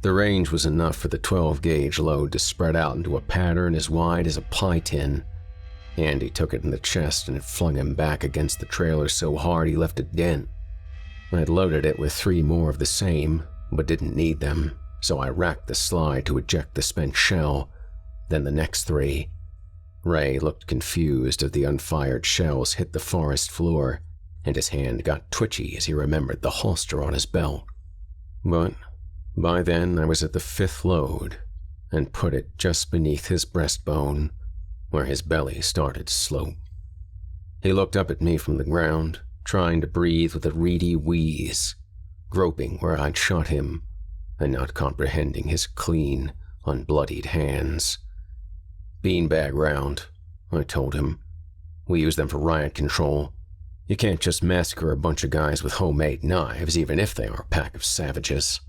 The range was enough for the 12-gauge load to spread out into a pattern as wide as a pie tin. Andy took it in the chest and it flung him back against the trailer so hard he left a dent. I'd loaded it with 3 more of the same, but didn't need them, so I racked the slide to eject the spent shell, then the next 3. Ray looked confused as the unfired shells hit the forest floor, and his hand got twitchy as he remembered the holster on his belt. But by then I was at the 5th load, and put it just beneath his breastbone, where his belly started to slope. He looked up at me from the ground, trying to breathe with a reedy wheeze, groping where I'd shot him, and not comprehending his clean, unbloodied hands. "Beanbag round," I told him. "We use them for riot control. You can't just massacre a bunch of guys with homemade knives, even if they are a pack of savages."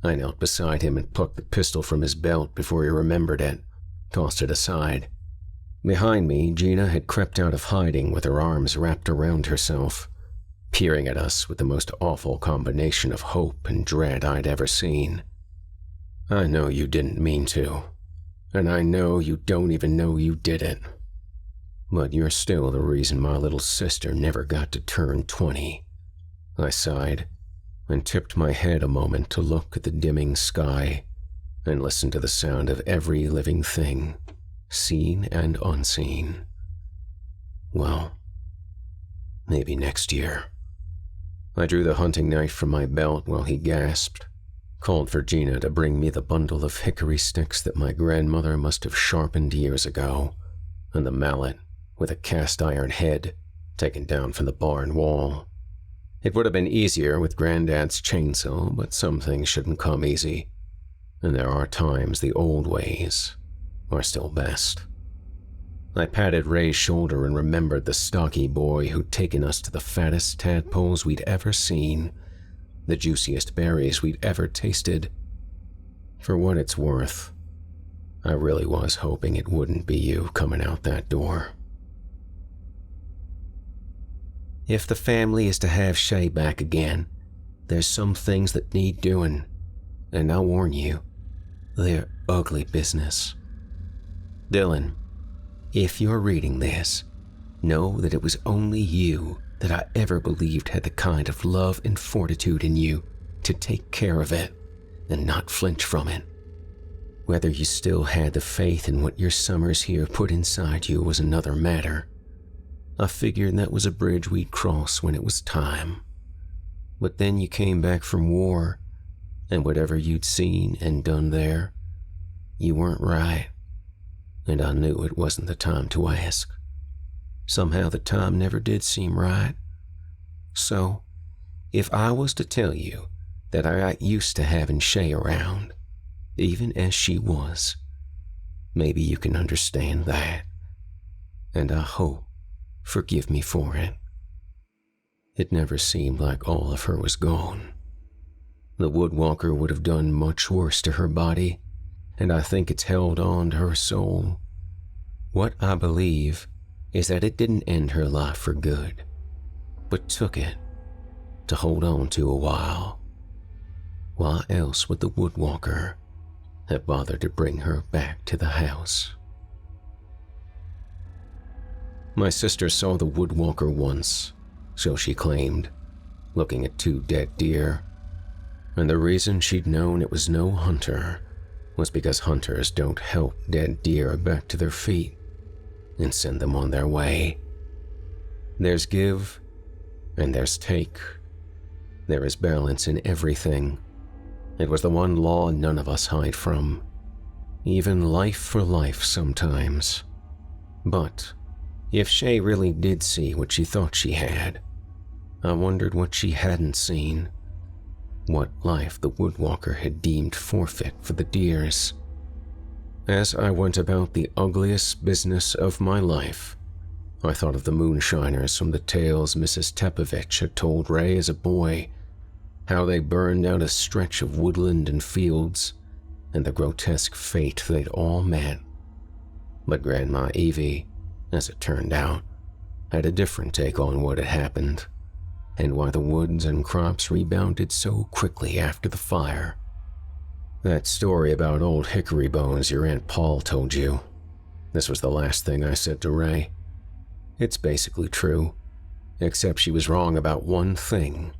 I knelt beside him and plucked the pistol from his belt before he remembered it, tossed it aside. Behind me, Gina had crept out of hiding with her arms wrapped around herself, peering at us with the most awful combination of hope and dread I'd ever seen. "I know you didn't mean to, and I know you don't even know you did it. But you're still the reason my little sister never got to turn 20. I sighed, and tipped my head a moment to look at the dimming sky and listen to the sound of every living thing seen and unseen. Well, maybe next year. I drew the hunting knife from my belt while he gasped, called for Gina to bring me the bundle of hickory sticks that my grandmother must have sharpened years ago, and the mallet with a cast iron head taken down from the barn wall. It would have been easier with Granddad's chainsaw, but some things shouldn't come easy, and there are times the old ways are still best. I patted Ray's shoulder and remembered the stocky boy who'd taken us to the fattest tadpoles we'd ever seen, the juiciest berries we'd ever tasted. For what it's worth, I really was hoping it wouldn't be you coming out that door. If the family is to have Shay back again, there's some things that need doing, and I'll warn you, they're ugly business. Dylan, if you're reading this, know that it was only you that I ever believed had the kind of love and fortitude in you to take care of it and not flinch from it. Whether you still had the faith in what your summers here put inside you was another matter. I figured that was a bridge we'd cross when it was time. But then you came back from war, and whatever you'd seen and done there, you weren't right. And I knew it wasn't the time to ask. Somehow the time never did seem right. So, if I was to tell you that I got used to having Shay around, even as she was, maybe you can understand that. And I hope forgive me for it. It never seemed like all of her was gone. The woodwalker would have done much worse to her body, and I think it's held on to her soul. What I believe is that it didn't end her life for good, but took it to hold on to a while. Why else would the woodwalker have bothered to bring her back to the house? My sister saw the woodwalker once, so she claimed, looking at 2 dead deer, and the reason she'd known it was no hunter was because hunters don't help dead deer back to their feet and send them on their way. There's give and there's take. There is balance in everything. It was the one law none of us hide from. Even life for life sometimes. But if Shay really did see what she thought she had, I wondered what she hadn't seen. What life the woodwalker had deemed forfeit for the deers. As I went about the ugliest business of my life, I thought of the moonshiners from the tales Mrs. Tepovich had told Ray as a boy, how they burned out a stretch of woodland and fields, and the grotesque fate they'd all met. But Grandma Evie, as it turned out, had a different take on what had happened, and why the woods and crops rebounded so quickly after the fire. That story about old hickory bones your Aunt Paul told you, this was the last thing I said to Ray. It's basically true, except she was wrong about one thing.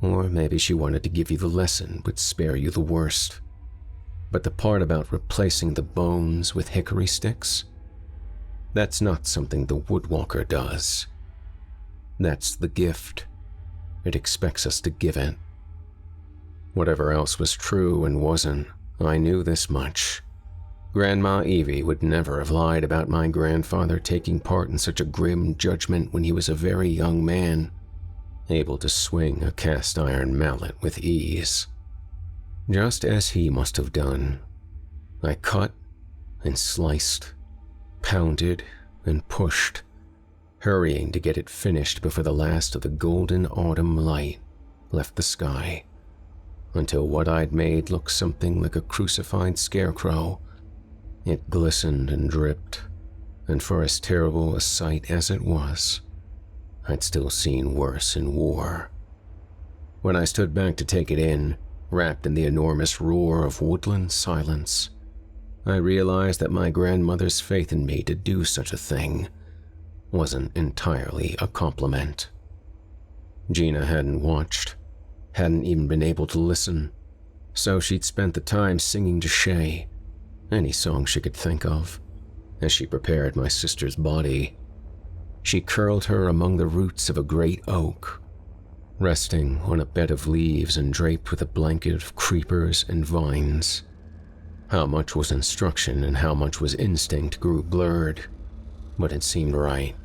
Or maybe she wanted to give you the lesson but spare you the worst. But the part about replacing the bones with hickory sticks? That's not something the woodwalker does. That's the gift. It expects us to give it. Whatever else was true and wasn't, I knew this much. Grandma Evie would never have lied about my grandfather taking part in such a grim judgment when he was a very young man, able to swing a cast iron mallet with ease. Just as he must have done, I cut and sliced, pounded and pushed, hurrying to get it finished before the last of the golden autumn light left the sky, until what I'd made looked something like a crucified scarecrow. It glistened and dripped, and for as terrible a sight as it was, I'd still seen worse in war. When I stood back to take it in, wrapped in the enormous roar of woodland silence, I realized that my grandmother's faith in me to do such a thing wasn't entirely a compliment. Gina hadn't watched, hadn't even been able to listen, so she'd spent the time singing to Shay, any song she could think of, as she prepared my sister's body. She curled her among the roots of a great oak, resting on a bed of leaves and draped with a blanket of creepers and vines. How much was instruction and how much was instinct grew blurred, but it seemed right.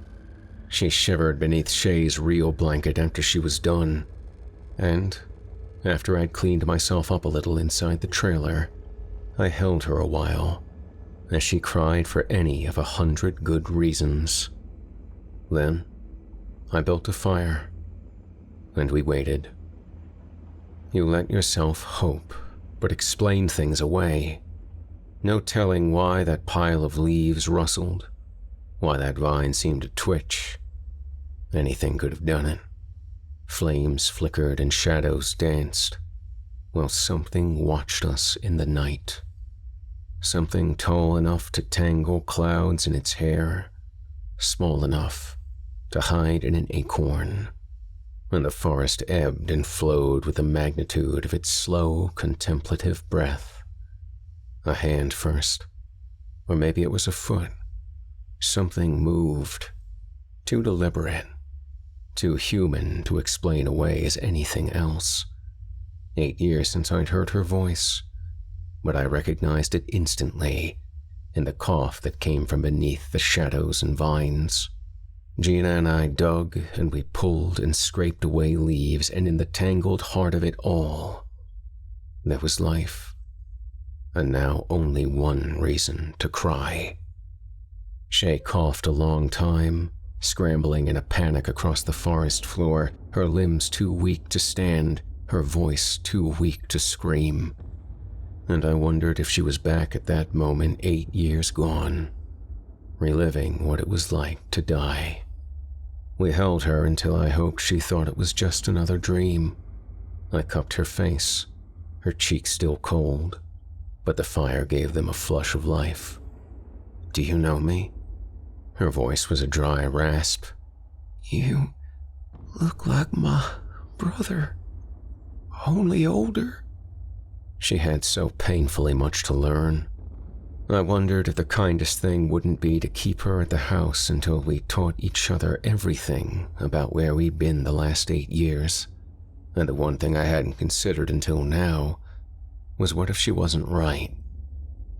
She shivered beneath Shay's real blanket after she was done, and after I'd cleaned myself up a little inside the trailer, I held her a while as she cried for any of 100 good reasons. Then I built a fire, and we waited. You let yourself hope, but explain things away. No telling why that pile of leaves rustled, why that vine seemed to twitch. Anything could have done it. Flames flickered and shadows danced, while something watched us in the night. Something tall enough to tangle clouds in its hair, small enough to hide in an acorn, and the forest ebbed and flowed with the magnitude of its slow, contemplative breath. A hand first, or maybe it was a foot. Something moved, too deliberate, too human to explain away as anything else. 8 years since I'd heard her voice, but I recognized it instantly in the cough that came from beneath the shadows and vines. Gina and I dug and we pulled and scraped away leaves, and in the tangled heart of it all, there was life, and now only one reason to cry. Shay coughed a long time, scrambling in a panic across the forest floor, her limbs too weak to stand, her voice too weak to scream. And I wondered if she was back at that moment 8 years gone, reliving what it was like to die. We held her until I hoped she thought it was just another dream. I cupped her face, her cheeks still cold, but the fire gave them a flush of life. "Do you know me?" Her voice was a dry rasp. "You look like my brother, only older." She had so painfully much to learn. I wondered if the kindest thing wouldn't be to keep her at the house until we taught each other everything about where we'd been the last 8 years. And the one thing I hadn't considered until now was, what if she wasn't right,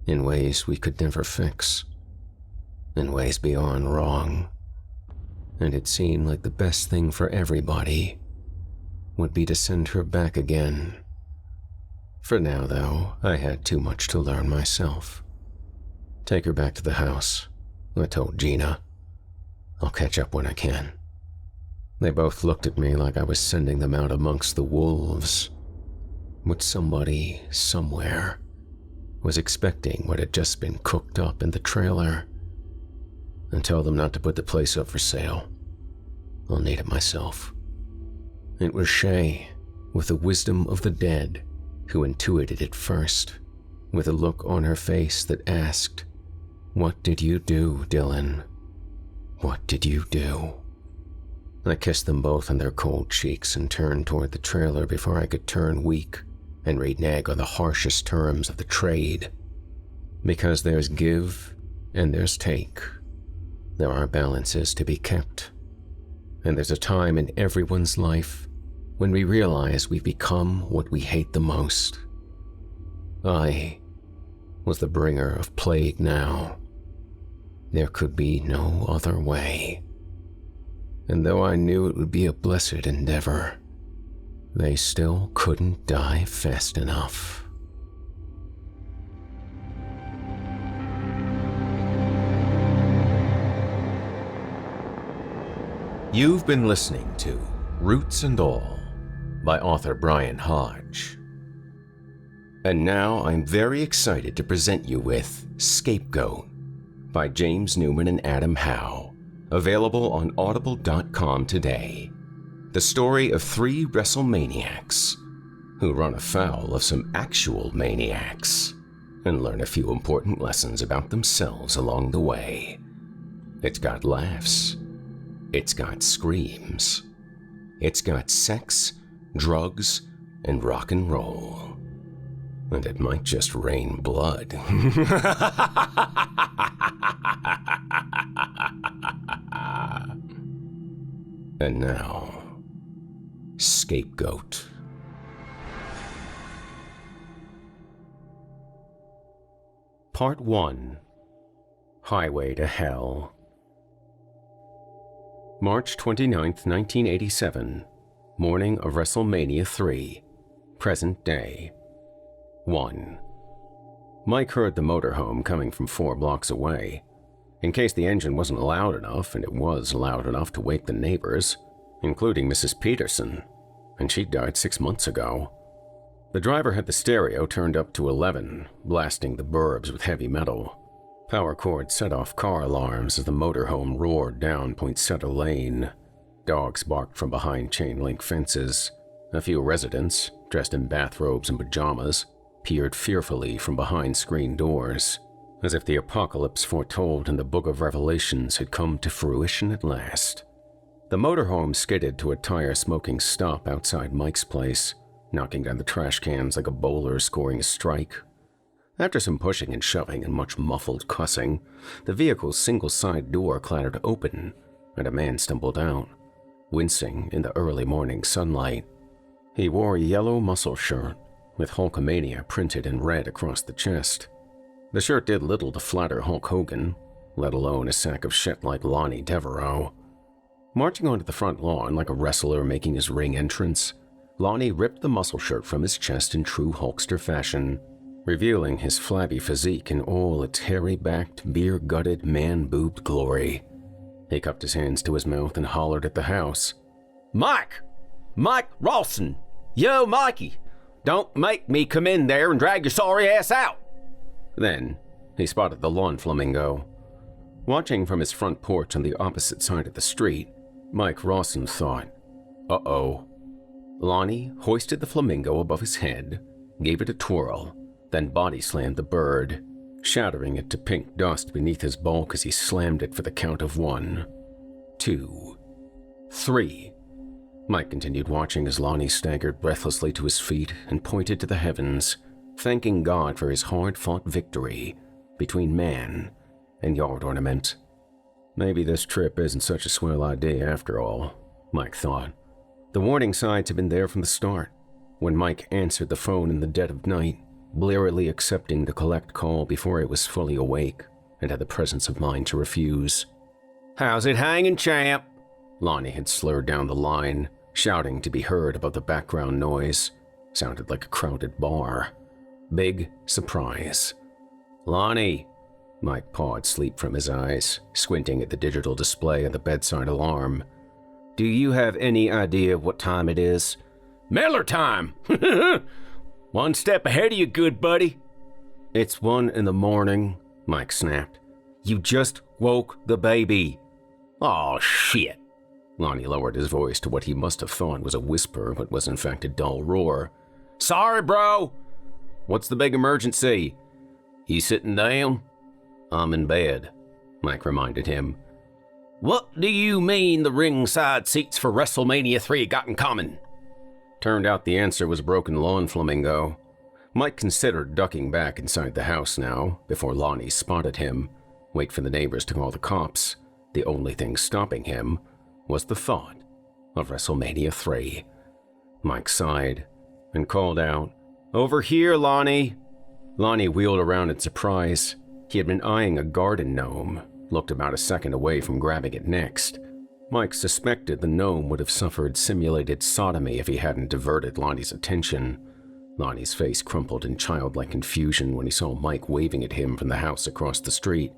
in ways we could never fix, in ways beyond wrong. And it seemed like the best thing for everybody would be to send her back again. For now, though, I had too much to learn myself. "Take her back to the house," I told Gina. "I'll catch up when I can." They both looked at me like I was sending them out amongst the wolves. But somebody, somewhere, was expecting what had just been cooked up in the trailer. "And tell them not to put the place up for sale. I'll need it myself." It was Shay, with the wisdom of the dead, who intuited it first, with a look on her face that asked, "What did you do, Dylan? What did you do?" I kissed them both on their cold cheeks and turned toward the trailer before I could turn weak and renege on the harshest terms of the trade. Because there's give and there's take. There are balances to be kept. And there's a time in everyone's life when we realize we've become what we hate the most. I was the bringer of plague now. There could be no other way. And though I knew it would be a blessed endeavor, they still couldn't die fast enough. You've been listening to Roots and All by author Brian Hodge. And now I'm very excited to present you with Scapegoat by James Newman and Adam Howe, available on audible.com today. The story of 3 WrestleManiacs who run afoul of some actual maniacs and learn a few important lessons about themselves along the way. It's got laughs. It's got screams. It's got sex, drugs, and rock and roll. and it might just rain blood. And now, Scapegoat. Part 1. Highway to Hell. March 29th, 1987. Morning of WrestleMania 3. Present day. 1. Mike heard the motorhome coming from 4 blocks away. In case the engine wasn't loud enough, and it was loud enough to wake the neighbors, including Mrs. Peterson, and she died 6 months ago. The driver had the stereo turned up to 11, blasting the burbs with heavy metal. Power cords set off car alarms as the motorhome roared down Poinsettia Lane. Dogs barked from behind chain-link fences. A few residents, dressed in bathrobes and pajamas, peered fearfully from behind screen doors, as if the apocalypse foretold in the Book of Revelations had come to fruition at last. The motorhome skidded to a tire-smoking stop outside Mike's place, knocking down the trash cans like a bowler scoring a strike. After some pushing and shoving and much muffled cussing, the vehicle's single side door clattered open, and a man stumbled out, wincing in the early morning sunlight. He wore a yellow muscle shirt, with Hulkamania printed in red across the chest. The shirt did little to flatter Hulk Hogan, let alone a sack of shit like Lonnie Devereaux. Marching onto the front lawn like a wrestler making his ring entrance, Lonnie ripped the muscle shirt from his chest in true Hulkster fashion, revealing his flabby physique in all its hairy-backed, beer-gutted, man-boobed glory. He cupped his hands to his mouth and hollered at the house. "Mike! Mike Rawson! Yo, Mikey! Don't make me come in there and drag your sorry ass out!" Then, he spotted the lawn flamingo. Watching from his front porch on the opposite side of the street, Mike Rawson thought, "Uh-oh." Lonnie hoisted the flamingo above his head, gave it a twirl, then body-slammed the bird, shattering it to pink dust beneath his bulk as he slammed it for the count of 1, 2, 3. Mike continued watching as Lonnie staggered breathlessly to his feet and pointed to the heavens, thanking God for his hard-fought victory between man and yard ornament. Maybe this trip isn't such a swell idea after all, Mike thought. The warning signs had been there from the start. When Mike answered the phone in the dead of night, blearily accepting the collect call before he was fully awake and had the presence of mind to refuse. "How's it hanging, champ?" Lonnie had slurred down the line, shouting to be heard above the background noise. Sounded like a crowded bar. Big surprise. "Lonnie," Mike pawed sleep from his eyes, squinting at the digital display of the bedside alarm. "Do you have any idea what time it is?" "Miller time! 1 step ahead of you, good buddy." "It's 1 in the morning, Mike snapped. "You just woke the baby." "Aw, shit." Lonnie lowered his voice to what he must have thought was a whisper, but was in fact a dull roar. "Sorry, bro." "What's the big emergency?" "You sitting down?" "I'm in bed," Mike reminded him. "What do you mean the ringside seats for WrestleMania 3 got in common?" Turned out the answer was broken lawn flamingo. Mike considered ducking back inside the house now, before Lonnie spotted him, wait for the neighbors to call the cops. The only thing stopping him was the thought of WrestleMania 3. Mike sighed and called out, "Over here, Lonnie." Lonnie wheeled around in surprise. He had been eyeing a garden gnome, looked about a second away from grabbing it next. Mike suspected the gnome would have suffered simulated sodomy if he hadn't diverted Lonnie's attention. Lonnie's face crumpled in childlike confusion when he saw Mike waving at him from the house across the street.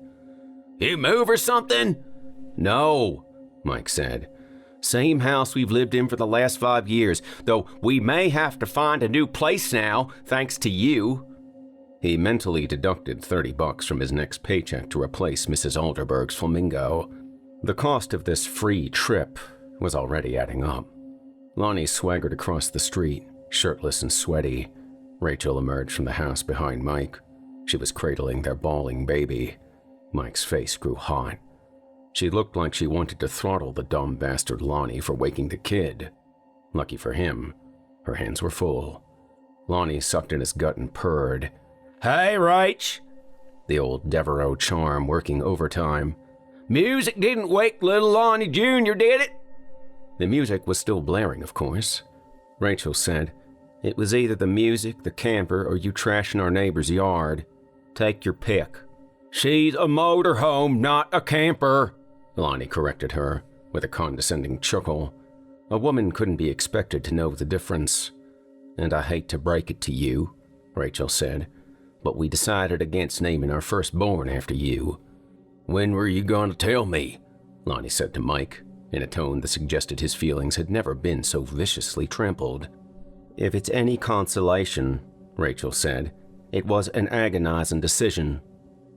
"You move or something?" "No," Mike said. "Same house we've lived in for the last 5 years, though we may have to find a new place now, thanks to you." He mentally deducted $30 from his next paycheck to replace Mrs. Alderberg's flamingo. The cost of this free trip was already adding up. Lonnie swaggered across the street, shirtless and sweaty. Rachel emerged from the house behind Mike. She was cradling their bawling baby. Mike's face grew hot. She looked like she wanted to throttle the dumb bastard Lonnie for waking the kid. Lucky for him, her hands were full. Lonnie sucked in his gut and purred. "Hey, Rach!" The old Devereaux charm working overtime. "Music didn't wake little Lonnie Jr., did it?" The music was still blaring, of course. Rachel said, "It was either the music, the camper, or you trashing our neighbor's yard. Take your pick." "She's a motorhome, not a camper," Lonnie corrected her, with a condescending chuckle. A woman couldn't be expected to know the difference. "And I hate to break it to you," Rachel said, "but we decided against naming our firstborn after you." "When were you going to tell me?" Lonnie said to Mike, in a tone that suggested his feelings had never been so viciously trampled. "If it's any consolation," Rachel said, "it was an agonizing decision."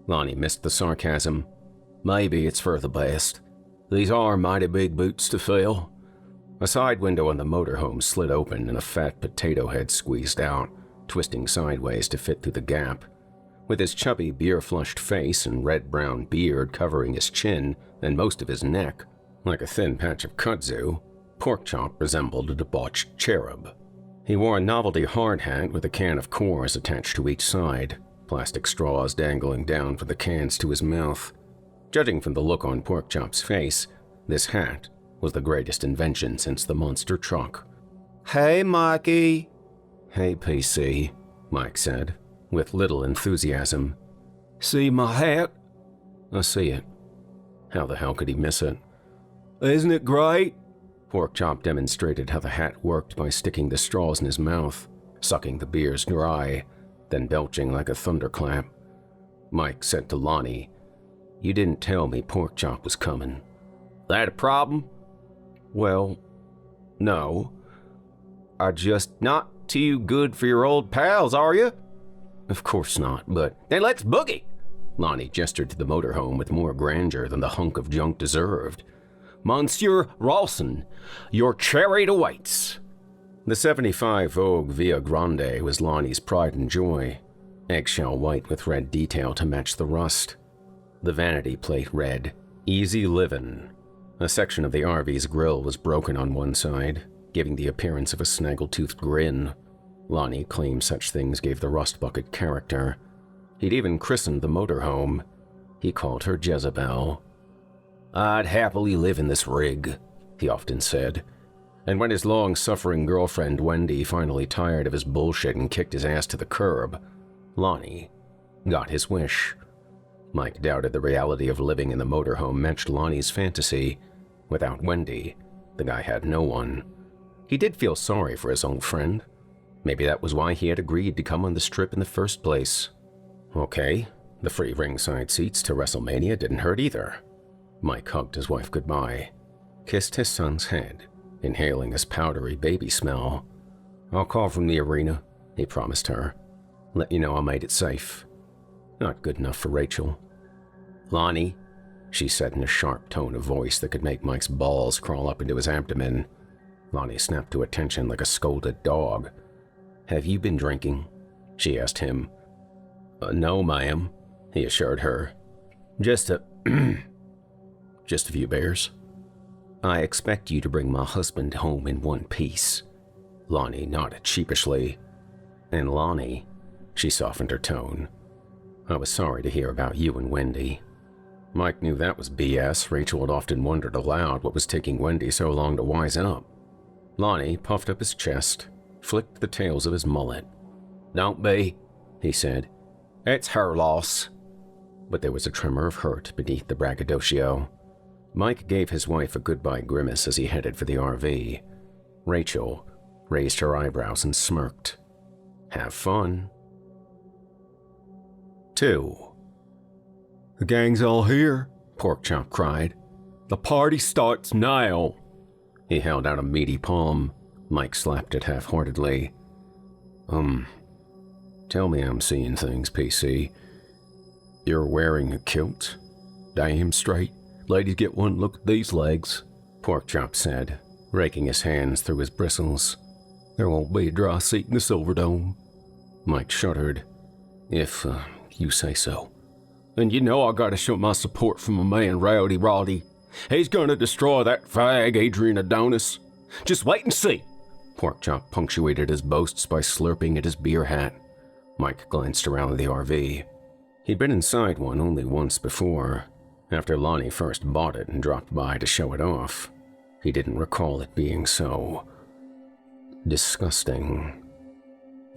Lonnie missed the sarcasm. "Maybe it's for the best. These are mighty big boots to fill." A side window on the motorhome slid open and a fat potato head squeezed out, twisting sideways to fit through the gap. With his chubby, beer-flushed face and red-brown beard covering his chin and most of his neck, like a thin patch of kudzu, Porkchop resembled a debauched cherub. He wore a novelty hard hat with a can of Coors attached to each side, plastic straws dangling down from the cans to his mouth. Judging from the look on Porkchop's face, this hat was the greatest invention since the monster truck. "Hey, Mikey." "Hey, PC," Mike said, with little enthusiasm. "See my hat?" "I see it." How the hell could he miss it? "Isn't it great?" Porkchop demonstrated how the hat worked by sticking the straws in his mouth, sucking the beers dry, then belching like a thunderclap. Mike said to Lonnie, "You didn't tell me Porkchop was coming." "That a problem?" "Well, no. I just not too good for your old pals, are you?" "Of course not, but—" "Then let's boogie!" Lonnie gestured to the motorhome with more grandeur than the hunk of junk deserved. "Monsieur Rawson, your chariot awaits." The 75 Vogue Via Grande was Lonnie's pride and joy, eggshell white with red detail to match the rust. The vanity plate read, "Easy Livin'." A section of the RV's grill was broken on one side, giving the appearance of a snaggle-toothed grin. Lonnie claimed such things gave the rust bucket character. He'd even christened the motorhome. He called her Jezebel. "I'd happily live in this rig," he often said. And when his long-suffering girlfriend Wendy finally tired of his bullshit and kicked his ass to the curb, Lonnie got his wish. Mike doubted the reality of living in the motorhome matched Lonnie's fantasy. Without Wendy, the guy had no one. He did feel sorry for his old friend. Maybe that was why he had agreed to come on this trip in the first place. Okay, the free ringside seats to WrestleMania didn't hurt either. Mike hugged his wife goodbye, kissed his son's head, inhaling his powdery baby smell. "I'll call from the arena," he promised her. "Let you know I made it safe." Not good enough for Rachel. "Lonnie," she said in a sharp tone of voice that could make Mike's balls crawl up into his abdomen. Lonnie snapped to attention like a scolded dog. "Have you been drinking?" she asked him. "No, ma'am," he assured her. Just a few beers." "I expect you to bring my husband home in one piece." Lonnie nodded sheepishly. "And Lonnie," she softened her tone, "I was sorry to hear about you and Wendy." Mike knew that was BS. Rachel had often wondered aloud what was taking Wendy so long to wise up. Lonnie puffed up his chest, flicked the tails of his mullet. "Don't be," he said. "It's her loss." But there was a tremor of hurt beneath the braggadocio. Mike gave his wife a goodbye grimace as he headed for the RV. Rachel raised her eyebrows and smirked. "Have fun." 2. "The gang's all here," Porkchop cried. "The party starts now." He held out a meaty palm. Mike slapped it half-heartedly. Tell me I'm seeing things, PC. You're wearing a kilt? Damn straight. Ladies get one look at these legs," Porkchop said, raking his hands through his bristles. "There won't be a dry seat in the Silverdome." Mike shuddered. If you say so." "And you know I gotta show my support for my man Rowdy Roddy. He's gonna destroy that fag Adrian Adonis. Just wait and see." Porkchop punctuated his boasts by slurping at his beer hat. Mike glanced around the RV. He'd been inside one only once before, after Lonnie first bought it and dropped by to show it off. He didn't recall it being so disgusting.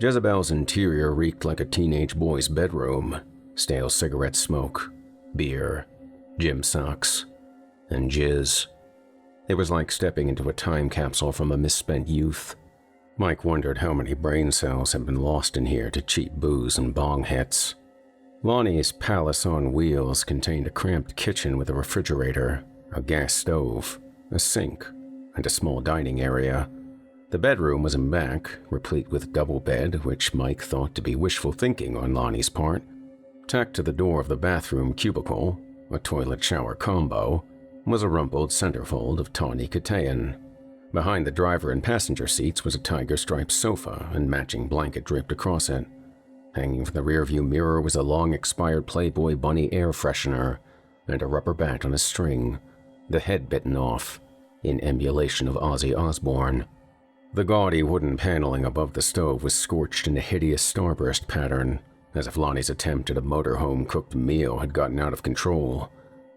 Jezebel's interior reeked like a teenage boy's bedroom. Stale cigarette smoke, beer, gym socks, and jizz. It was like stepping into a time capsule from a misspent youth. Mike wondered how many brain cells had been lost in here to cheap booze and bong hits. Lonnie's palace on wheels contained a cramped kitchen with a refrigerator, a gas stove, a sink, and a small dining area. The bedroom was in back, replete with double bed, which Mike thought to be wishful thinking on Lonnie's part. Tacked to the door of the bathroom cubicle, a toilet-shower combo, was a rumpled centerfold of tawny Catayan. Behind the driver and passenger seats was a tiger-striped sofa and matching blanket draped across it. Hanging from the rearview mirror was a long-expired Playboy bunny air freshener and a rubber bat on a string, the head bitten off, in emulation of Ozzy Osbourne. The gaudy wooden paneling above the stove was scorched in a hideous starburst pattern, as if Lonnie's attempt at a motorhome cooked meal had gotten out of control.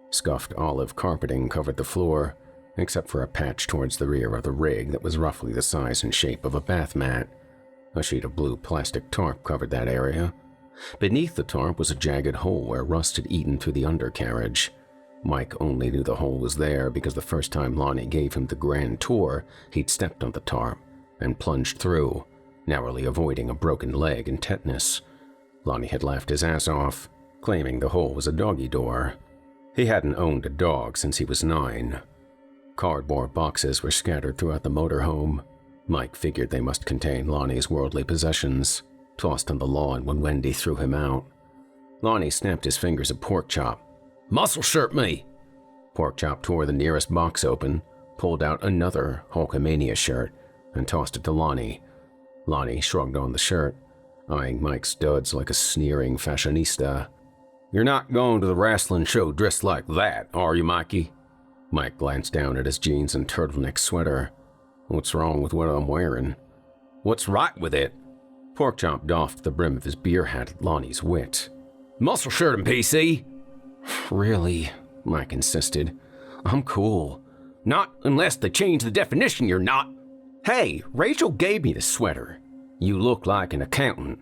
Scuffed olive carpeting covered the floor, except for a patch towards the rear of the rig that was roughly the size and shape of a bath mat. A sheet of blue plastic tarp covered that area. Beneath the tarp was a jagged hole where rust had eaten through the undercarriage. Mike only knew the hole was there because the first time Lonnie gave him the grand tour, he'd stepped on the tarp and plunged through, narrowly avoiding a broken leg and tetanus. Lonnie had laughed his ass off, claiming the hole was a doggy door. He hadn't owned a dog since he was 9. Cardboard boxes were scattered throughout the motorhome. Mike figured they must contain Lonnie's worldly possessions, tossed on the lawn when Wendy threw him out. Lonnie snapped his fingers at Porkchop. "Muscle shirt me!" Porkchop tore the nearest box open, pulled out another Hulkamania shirt, and tossed it to Lonnie. Lonnie shrugged on the shirt, eyeing Mike's duds like a sneering fashionista. "You're not going to the wrestling show dressed like that, are you, Mikey?" Mike glanced down at his jeans and turtleneck sweater. "What's wrong with what I'm wearing?" "What's right with it?" Porkchop doffed the brim of his beer hat at Lonnie's wit. "Muscle shirt and PC." "Really?" Mike insisted. "I'm cool." "Not unless they change the definition, you're not." "Hey, Rachel gave me the sweater. You look like an accountant."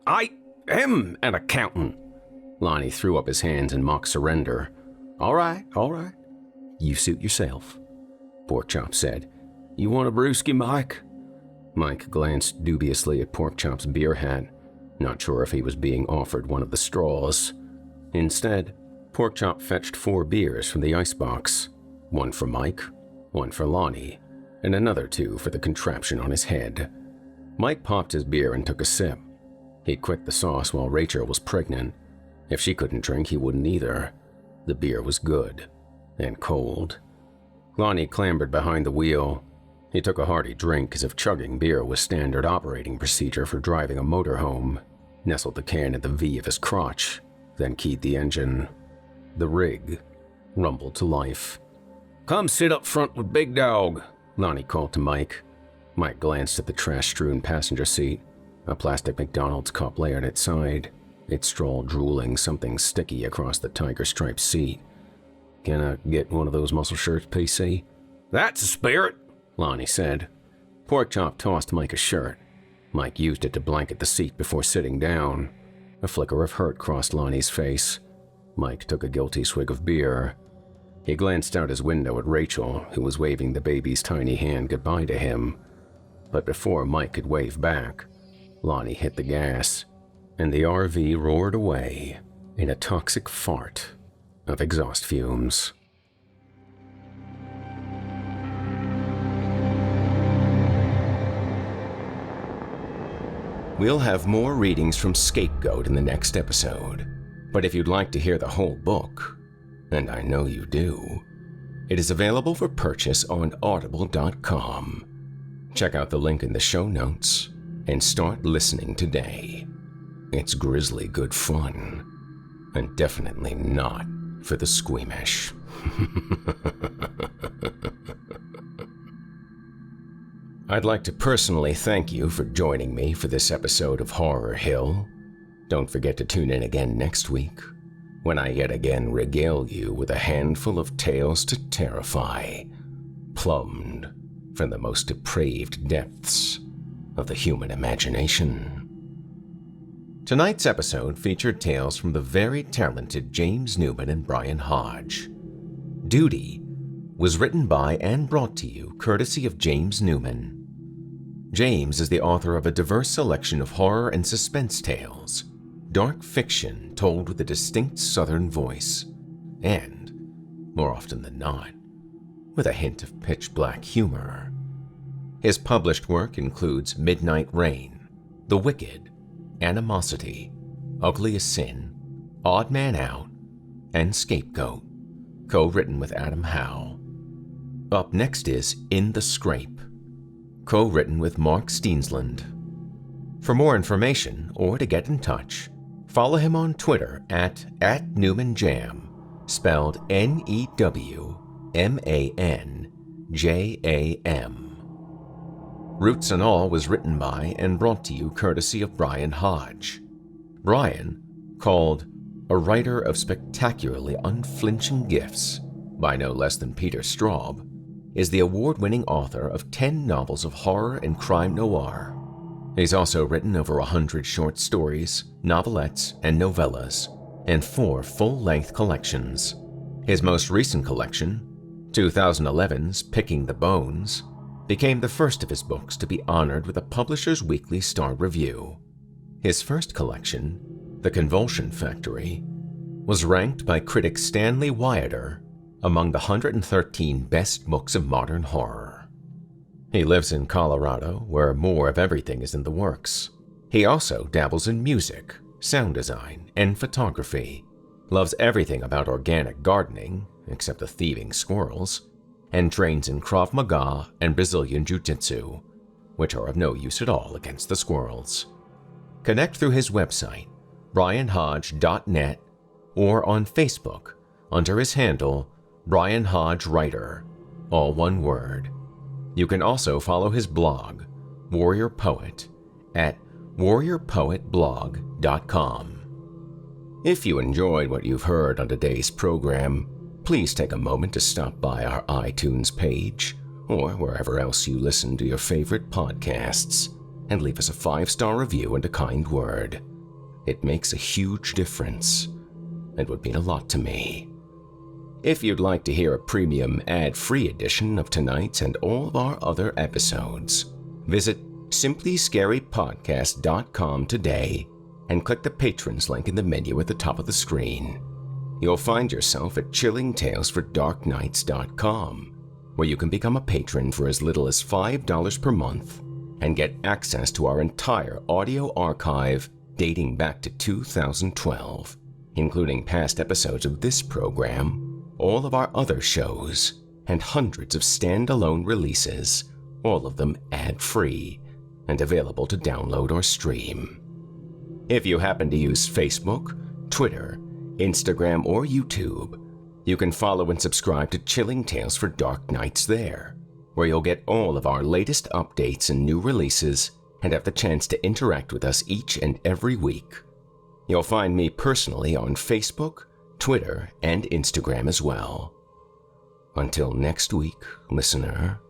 "I am an accountant." Lonnie threw up his hands in mock surrender. All right. You suit yourself," Porkchop said. "You want a brewski, Mike?" Mike glanced dubiously at Porkchop's beer hat, not sure if he was being offered one of the straws. Instead, Porkchop fetched 4 beers from the icebox, one for Mike, one for Lonnie, and another 2 for the contraption on his head. Mike popped his beer and took a sip. He'd quit the sauce while Rachel was pregnant. If she couldn't drink, he wouldn't either. The beer was good and cold. Lonnie clambered behind the wheel. He took a hearty drink as if chugging beer was standard operating procedure for driving a motorhome, nestled the can at the V of his crotch, then keyed the engine. The rig rumbled to life. "Come sit up front with Big Dog," Lonnie called to Mike. Mike glanced at the trash-strewn passenger seat, a plastic McDonald's cup lay at its side, its straw drooling something sticky across the tiger-striped seat. "Can I get one of those muscle shirts, PC?" "That's a spirit," Lonnie said. Porkchop tossed Mike a shirt. Mike used it to blanket the seat before sitting down. A flicker of hurt crossed Lonnie's face. Mike took a guilty swig of beer. He glanced out his window at Rachel, who was waving the baby's tiny hand goodbye to him. But before Mike could wave back, Lonnie hit the gas, and the RV roared away in a toxic fart of exhaust fumes. We'll have more readings from Scapegoat in the next episode, but if you'd like to hear the whole book, and I know you do, it is available for purchase on audible.com. Check out the link in the show notes and start listening today. It's grisly good fun, and definitely not for the squeamish. I'd like to personally thank you for joining me for this episode of Horror Hill. Don't forget to tune in again next week, when I yet again regale you with a handful of tales to terrify, plumbed from the most depraved depths of the human imagination. Tonight's episode featured tales from the very talented James Newman and Brian Hodge. Duty was written by and brought to you courtesy of James Newman. James is the author of a diverse selection of horror and suspense tales, dark fiction told with a distinct southern voice, and, more often than not, with a hint of pitch-black humor. His published work includes Midnight Rain, The Wicked, Animosity, Ugly as Sin, Odd Man Out, and Scapegoat, co-written with Adam Howe. Up next is In the Scrape, co-written with Mark Steensland. For more information or to get in touch, follow him on Twitter at @NewmanJam, spelled NEWMANJAM. Roots and All was written by and brought to you courtesy of Brian Hodge. Brian, called a writer of spectacularly unflinching gifts by no less than Peter Straub, is the award-winning author of 10 novels of horror and crime noir. He's also written over 100 short stories, novelettes, and novellas, and 4 full-length collections. His most recent collection, 2011's Picking the Bones, became the first of his books to be honored with a Publisher's Weekly Star Review. His first collection, The Convulsion Factory, was ranked by critic Stanley Wyatter among the 113 best books of modern horror. He lives in Colorado, where more of everything is in the works. He also dabbles in music, sound design, and photography, loves everything about organic gardening, except the thieving squirrels, and trains in Krav Maga and Brazilian Jiu-Jitsu, which are of no use at all against the squirrels. Connect through his website, brianhodge.net, or on Facebook under his handle, Brian Hodge Writer, all one word. You can also follow his blog, Warrior Poet, at warriorpoetblog.com. If you enjoyed what you've heard on today's program, please take a moment to stop by our iTunes page or wherever else you listen to your favorite podcasts and leave us a 5-star review and a kind word. It makes a huge difference and would mean a lot to me. If you'd like to hear a premium ad-free edition of tonight's and all of our other episodes, visit simplyscarypodcast.com today and click the Patrons link in the menu at the top of the screen. You'll find yourself at chillingtalesfordarknights.com, where you can become a patron for as little as $5 per month and get access to our entire audio archive dating back to 2012, including past episodes of this program, all of our other shows, and hundreds of standalone releases, all of them ad-free and available to download or stream. If you happen to use Facebook, Twitter, Instagram, or YouTube, you can follow and subscribe to Chilling Tales for Dark Nights there, where you'll get all of our latest updates and new releases and have the chance to interact with us each and every week. You'll find me personally on Facebook, Twitter, and Instagram as well. Until next week, listener,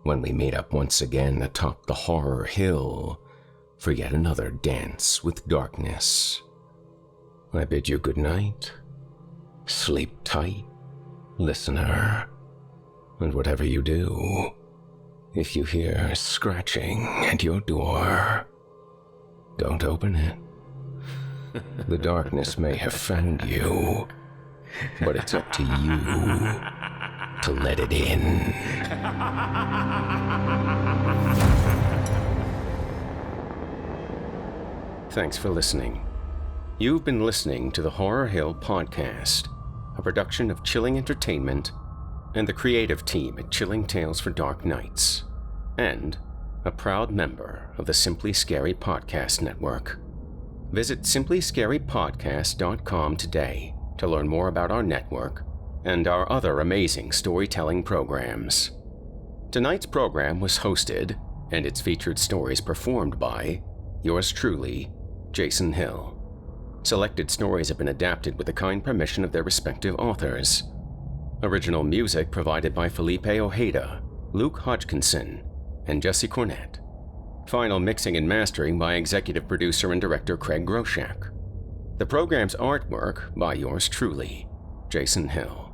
when we meet up once again atop the horror hill for yet another dance with darkness, I bid you good night. Sleep tight, listener, and whatever you do, if you hear scratching at your door, don't open it. The darkness may have found you, but it's up to you to let it in. Thanks for listening. You've been listening to the Horror Hill Podcast, a production of Chilling Entertainment and the creative team at Chilling Tales for Dark Nights, and a proud member of the Simply Scary Podcast Network. Visit simplyscarypodcast.com today to learn more about our network and our other amazing storytelling programs. Tonight's program was hosted and its featured stories performed by yours truly, Jason Hill. Selected stories have been adapted with the kind permission of their respective authors. Original music provided by Felipe Ojeda, Luke Hodgkinson, and Jesse Cornett. Final mixing and mastering by executive producer and director Craig Groshak. The program's artwork by yours truly, Jason Hill.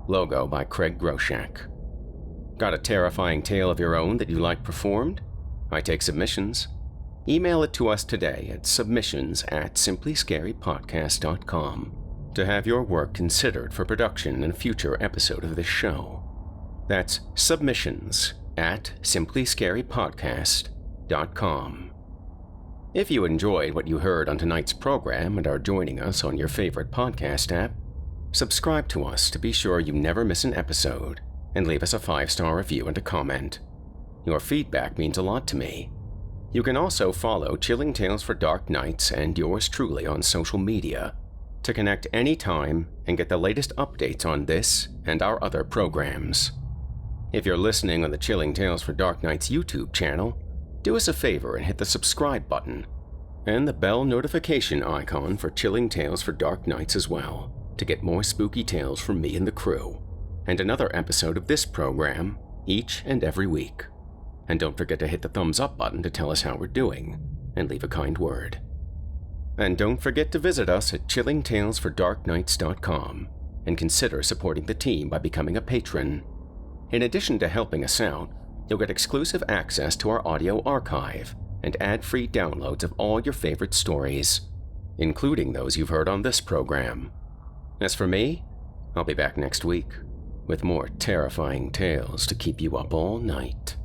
Logo by Craig Groshak. Got a terrifying tale of your own that you like performed? I take submissions. Email it to us today at submissions@simplyscarypodcast.com to have your work considered for production in a future episode of this show. That's submissions@simplyscarypodcast.com. If you enjoyed what you heard on tonight's program and are joining us on your favorite podcast app, subscribe to us to be sure you never miss an episode, and leave us a 5-star review and a comment. Your feedback means a lot to me. You can also follow Chilling Tales for Dark Nights and yours truly on social media to connect anytime and get the latest updates on this and our other programs. If you're listening on the Chilling Tales for Dark Nights YouTube channel, do us a favor and hit the subscribe button and the bell notification icon for Chilling Tales for Dark Nights as well to get more spooky tales from me and the crew, and another episode of this program each and every week. And don't forget to hit the thumbs up button to tell us how we're doing, and leave a kind word. And don't forget to visit us at chillingtalesfordarknights.com and consider supporting the team by becoming a patron. In addition to helping us out, you'll get exclusive access to our audio archive and ad-free downloads of all your favorite stories, including those you've heard on this program. As for me, I'll be back next week with more terrifying tales to keep you up all night.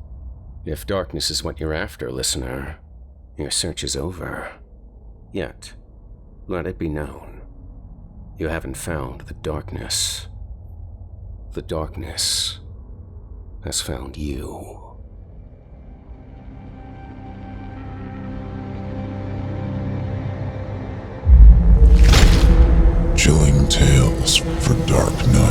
If darkness is what you're after, listener, your search is over. Yet, let it be known, you haven't found the darkness. The darkness has found you. Chilling Tales for Dark Nights.